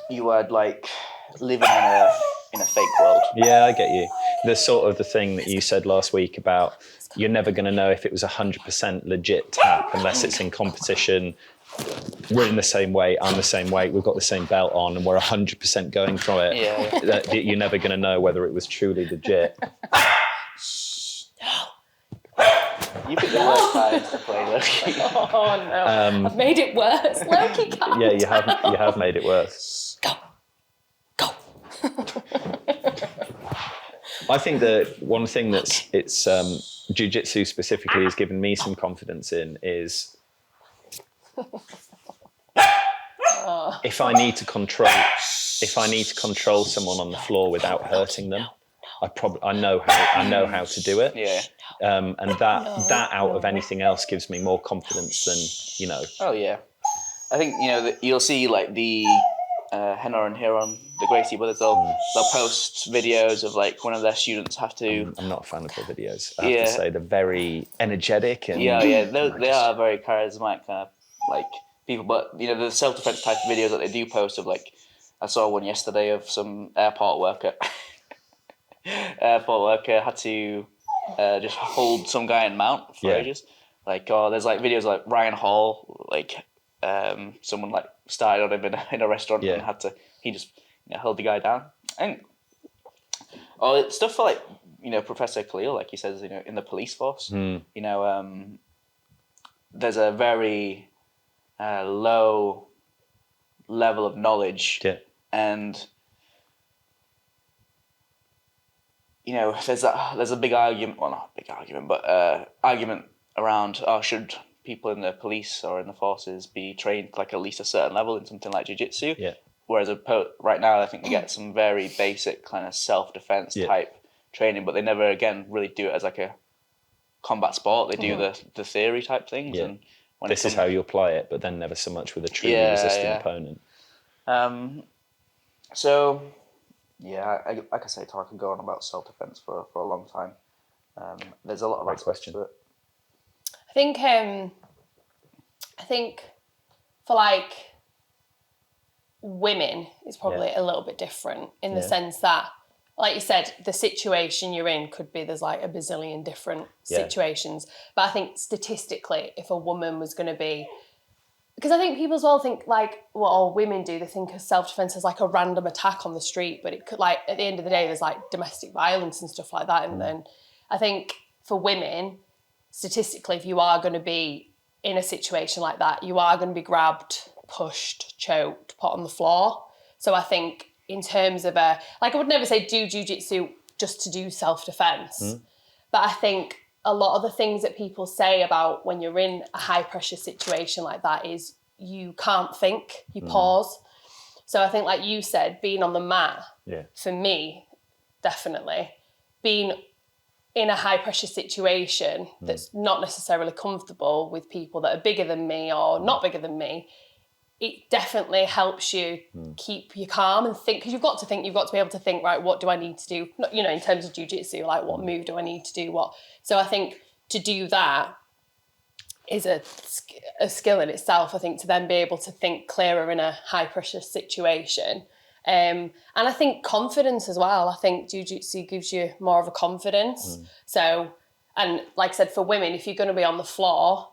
You are like living in a fake world. Yeah, I get you. There's sort of the thing that you said last week about you're never going to know if it was 100% legit tap unless it's in competition. We're in the same weight, I'm the same weight, we've got the same belt on, and we're 100% going from it. Yeah. You're never going to know whether it was truly legit. You picked the worst times to play Loki. Oh no! I've made it worse. Loki can't. Yeah, you have made it worse. Go. I think that one thing that's jiu-jitsu specifically has given me some confidence in is if I need to control someone on the floor without hurting them, I know how to do it. Yeah. And that out of anything else gives me more confidence than. Oh yeah, I think you'll see like the Henna and Hiron, the Gracie brothers. They'll post videos of like one of their students have to. I'm not a fan of their videos. I have to say they're very energetic and they are very charismatic kind of like people. But the self-defense type of videos that they do post of like, I saw one yesterday of some airport worker. Airport worker had to just hold some guy in mount for ages. Like, there's like videos like Ryan Hall, like someone like started on him in a restaurant and he just held the guy down. And it's stuff for like Professor Khalil, like he says, in the police force. There's a very low level of knowledge, and there's a big argument. Well, not a big argument, but argument around should people in the police or in the forces be trained like at least a certain level in something like jiu-jitsu? Yeah. Whereas right now, I think they get some very basic kind of self-defense type training, but they never again really do it as like a combat sport. They do the theory type things, and this is how you apply it, but then never so much with a truly resisting opponent. So. Yeah, like I say, I could go on about self-defense for a long time. There's a lot of aspects to it. I think for like women, it's probably a little bit different in the sense that like you said, the situation you're in could be, there's like a bazillion different situations. But I think statistically, if a woman was going to be, because I think people as well think like what all women do, they think of self-defense as like a random attack on the street, but it could, like, at the end of the day, there's like domestic violence and stuff like that. And then I think for women, statistically, if you are going to be in a situation like that, you are going to be grabbed, pushed, choked, put on the floor. So I think in terms of I would never say do jiu-jitsu just to do self-defense, but I think a lot of the things that people say about when you're in a high pressure situation like that is you can't think, you pause. So I think, like you said, being on the mat, for me, definitely, being in a high pressure situation that's not necessarily comfortable with people that are bigger than me or not bigger than me, it definitely helps you keep you calm and think, because you've got to be able to think, right, what do I need to do? You know, in terms of jiu-jitsu, like what move do I need to do? So I think to do that is a skill in itself, I think, to then be able to think clearer in a high pressure situation. And I think confidence as well. I think jiu-jitsu gives you more of a confidence. So, and like I said, for women, if you're going to be on the floor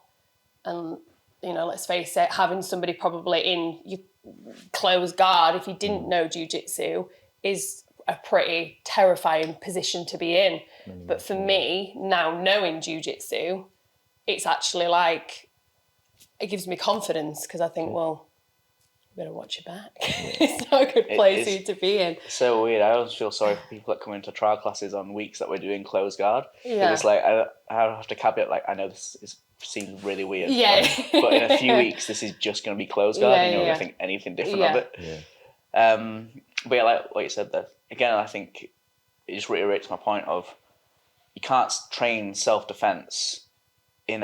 and, you know, let's face it, having somebody probably in your closed guard, if you didn't know jiu-jitsu, is a pretty terrifying position to be in. But for me, now knowing jiu-jitsu, it's actually like, it gives me confidence, because I think, well, you better watch your back. It's not a good place for you to be in. It's so weird. I always feel sorry for people that come into trial classes on weeks that we're doing closed guard. Yeah. It's like, I have to caveat, like, I know this seems really weird. Yeah. But in a few weeks, this is just going to be closed guard. You're not going to think anything different of it. Yeah. But yeah, like what you said there, again, I think it just reiterates my point of, you can't train self-defense in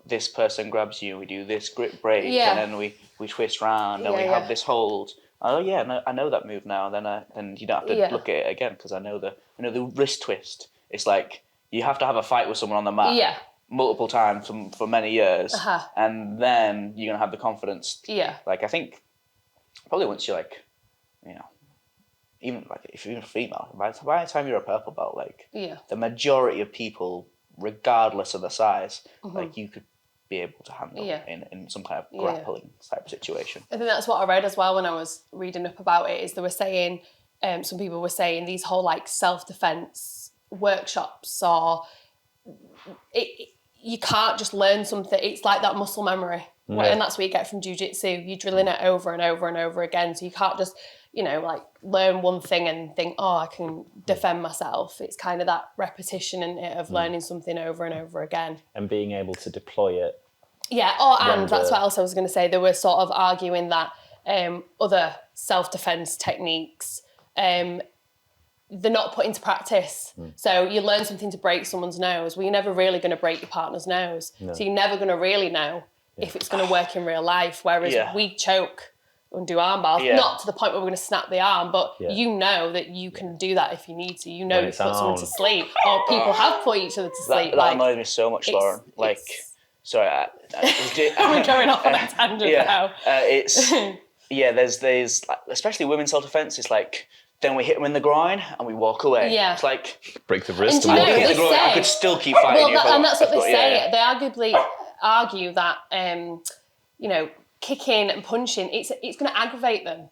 this person grabs you, we do this grip break, and then we twist round, and we have this hold. Oh yeah, no, I know that move now. Then you don't have to look at it again, because I know the wrist twist. It's like you have to have a fight with someone on the mat multiple times for many years, and then you're gonna have the confidence. Like, I think probably once you're like, you know, even like if you're a female, by the time you're a purple belt, like the majority of people, regardless of the size, like you could be able to handle in some kind of grappling type situation. I think that's what I read as well when I was reading up about it, is they were saying, some people were saying these whole like self-defense workshops you can't just learn something. It's like that muscle memory. And that's what you get from jiu-jitsu. You're drilling it over and over and over again. So you can't just, you know, like learn one thing and think, oh, I can defend myself. It's kind of that repetition of learning something over and over again. And being able to deploy it. Yeah, and that's what else I was going to say. They were sort of arguing that other self-defense techniques, they're not put into practice. So you learn something to break someone's nose. Well, you're never really going to break your partner's nose. No. So you're never going to really know if it's going to work in real life. Whereas we choke and do arm bars, not to the point where we're going to snap the arm, but you know that you can do that if you need to. You know you put someone to sleep, or people have put each other to sleep. That annoys me so much, Lauren. Like, sorry, we're going off on a tangent now. There's especially women's self-defense. It's like, then we hit them in the groin and we walk away. Yeah. It's like, break the wrist. And hit the groin, I could still keep fighting you. And that's what they say. They arguably argue that, you know, kicking and punching, it's going to aggravate them.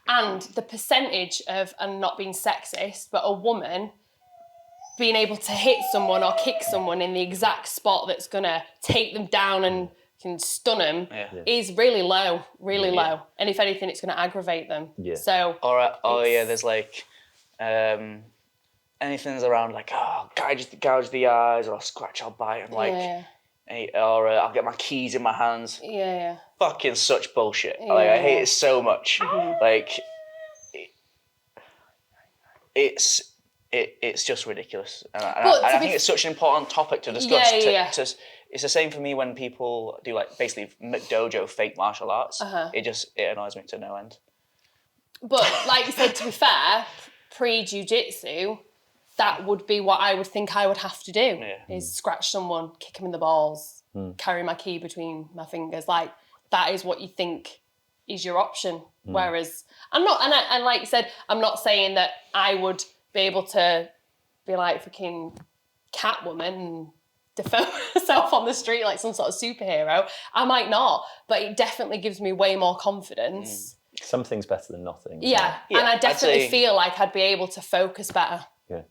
And the percentage of, and not being sexist, but a woman being able to hit someone or kick someone in the exact spot that's going to take them down and can stun them is really low, low. And if anything, it's going to aggravate them. Yeah. So. There's like, anything's around like, gouge the eyes, or I'll scratch, I'll bite, and like, or I'll get my keys in my hands. Yeah. Fucking such bullshit. Like, I hate it so much. Like, it's just ridiculous. And I think it's such an important topic to discuss. It's the same for me when people do like basically dojo fake martial arts. It annoys me to no end. But like you said, to be fair, pre-jiu-jitsu, that would be what I would think I would have to do, is scratch someone, kick them in the balls, carry my key between my fingers. Like, that is what you think is your option. Whereas I'm not, and like you said, I'm not saying that I would be able to be like fucking Catwoman and defend myself on the street like some sort of superhero. I might not, but it definitely gives me way more confidence. Something's better than nothing. Yeah, and I definitely feel like I'd be able to focus better. Yeah.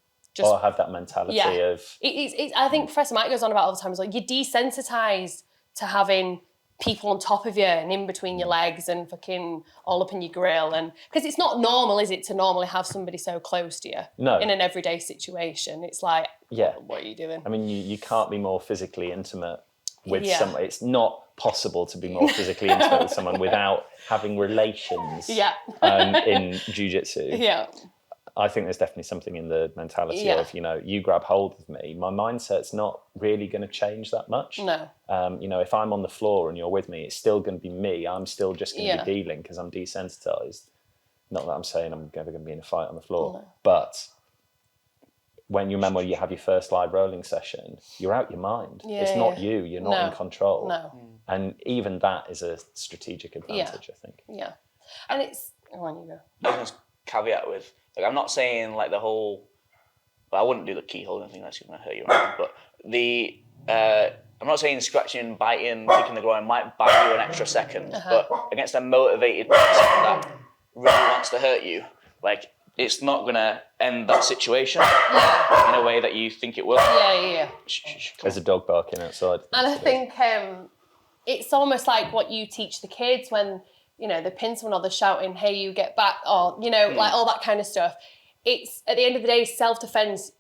Or have that mentality of... I think Professor Mike goes on about all the time, it's like you're desensitised to having people on top of you and in between your legs and fucking all up in your grill. And because it's not normal, is it, to normally have somebody so close to you in an everyday situation. It's like, what are you doing? I mean, you can't be more physically intimate with someone. It's not possible to be more physically intimate with someone without having relations in jiu-jitsu. Yeah. I think there's definitely something in the mentality of, you grab hold of me. My mindset's not really going to change that much. No. If I'm on the floor and you're with me, it's still going to be me. I'm still just going to be dealing because I'm desensitized. Not that I'm saying I'm never going to be in a fight on the floor. No. But when you remember you have your first live rolling session, you're out your mind. It's not you. You're not in control. No. And even that is a strategic advantage, I think. Yeah. And it's... Oh, on you go. I'll just caveat with... Like, I'm not saying like the whole. Well, I wouldn't do the keyhole thing. That's going to hurt you. But I'm not saying scratching, biting, kicking the groin might buy you an extra second. But against a motivated person that really wants to hurt you, like it's not going to end that situation in a way that you think it will. Yeah. There's a dog barking outside. And I think it's almost like what you teach the kids when. They pin someone or they're shouting, hey, you get back, or, like all that kind of stuff. It's, at the end of the day, self-defense.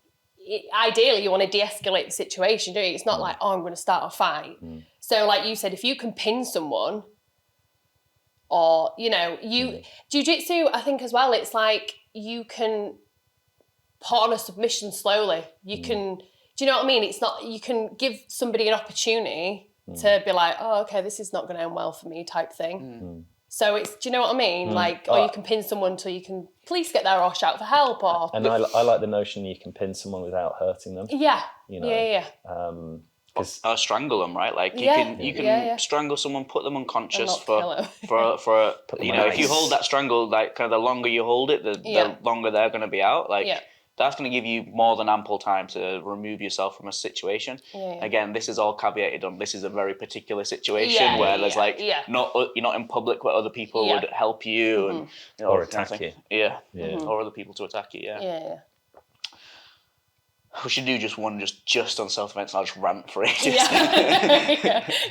Ideally, you want to de-escalate the situation, don't you? It's not like, I'm going to start a fight. So, like you said, if you can pin someone or, jiu-jitsu, I think as well, it's like you can put on a submission slowly. You can, do you know what I mean? It's not, you can give somebody an opportunity to be like, oh, okay, this is not going to end well for me type thing. So it's, do you know what I mean? Like, or you can pin someone till you can police get there or shout for help or... And I like the notion you can pin someone without hurting them. Yeah. Or strangle them, right? Like you can strangle someone, put them unconscious for if you hold that strangle, like kind of the longer you hold it, the longer they're going to be out. Like that's going to give you more than ample time to remove yourself from a situation. Again, this is all caveated on. This is a very particular situation where there's not you're not in public where other people would help you and or attack you. Or other people to attack you. We should do just one just on self-defense. I'll just rant for ages.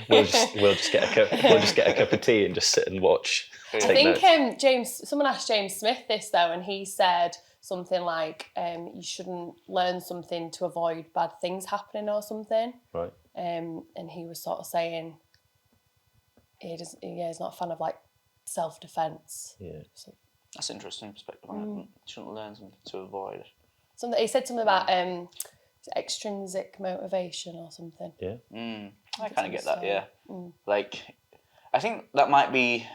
We'll just get a cup of tea and just sit and watch. I think someone asked James Smith this though, and he said something like, you shouldn't learn something to avoid bad things happening or something. Right. And he was sort of saying he's not a fan of like self-defense. Yeah. So, that's an interesting perspective on it. Shouldn't learn something to avoid. He said something about extrinsic motivation or something. Yeah. I kind of get that, yeah. Like, I think that might be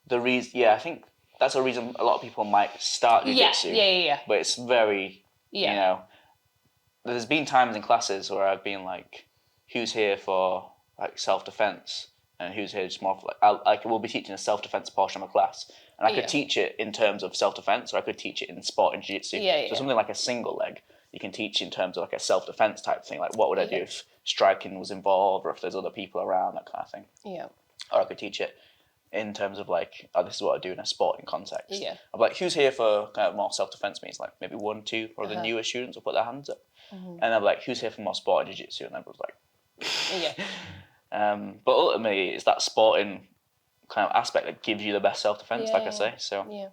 the reason, I think that's a reason a lot of people might start jiu-jitsu. Yeah. But it's very, there's been times in classes where I've been like, who's here for like self-defense and who's here just more for like, we'll be teaching a self-defense portion of a class. And I could teach it in terms of self-defense or I could teach it in sport and jiu-jitsu. So something like a single leg, you can teach in terms of like a self-defense type thing. Like what would I do if striking was involved or if there's other people around, that kind of thing. Yeah. Or I could teach it in terms of like, this is what I do in a sporting context. Yeah. I'm like, who's here for kind of more self-defense means? Like maybe 1, 2, or the newer students will put their hands up. And I'm like, who's here for more sport and jiu-jitsu? And everyone's like... but ultimately, it's that sporting kind of aspect that gives you the best self-defense, I say. So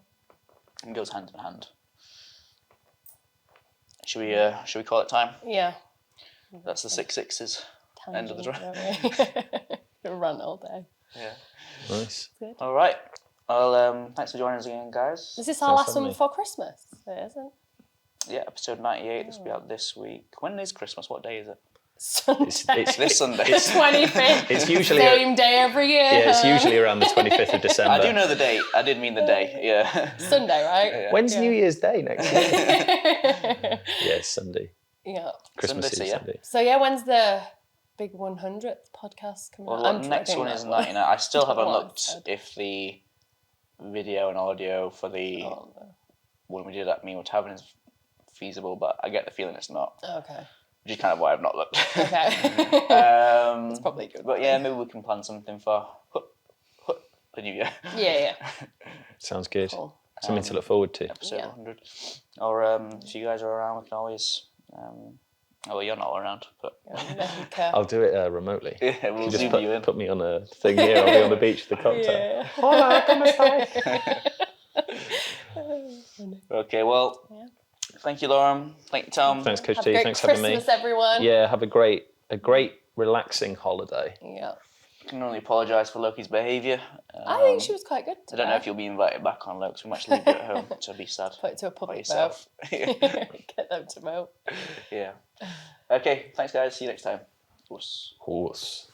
it goes hand in hand. Should we call it time? Yeah. That's the 6 sixes. End of the drive. Run all day. Yeah. Nice. Good. All right. Well, thanks for joining us again, guys. Is this our last one before Christmas? It isn't. Yeah, episode 98. This will be out this week. When is Christmas? What day is it? Sunday. It's this Sunday. It's 25th. It's usually same day every year. Yeah, it's usually around the 25th of December. I do know the date. I did mean the day. Yeah. Sunday, right? Yeah. When's New Year's Day next year? Yeah, it's Sunday. Yeah. Christmas Sunday, is Sunday. So when's the big 100th podcast coming Well, out. the next one is 99. I still haven't what I looked said. if the video and audio for the one we did at Meal Tavern is feasible, but I get the feeling it's not. Okay. Which is kind of why I've not looked. Okay. That's probably good. But yeah, maybe we can plan something for the new year. Yeah. Sounds good. Cool. Something to look forward to. Episode 100. Or if you guys are around, we can always... well, you're not around, but... I'll do it remotely. Yeah, we'll just zoom you in. put me on a thing here. I'll be on the beach with the cocktail. Yeah. Hola, ¿cómo estás? Okay, well, thank you, Lauren. Thank you, Tom. Thanks, Coach Have T. a great Thanks Christmas, for having me. everyone. Yeah, have a great relaxing holiday. Yeah. I can only apologise for Loki's behaviour. I think she was quite good today. I don't know if you'll be invited back on, Loki, so we might leave you at home to be sad. Put it to a public vote. yourself. Get them to vote. Yeah. Okay, thanks, guys. See you next time. Horse.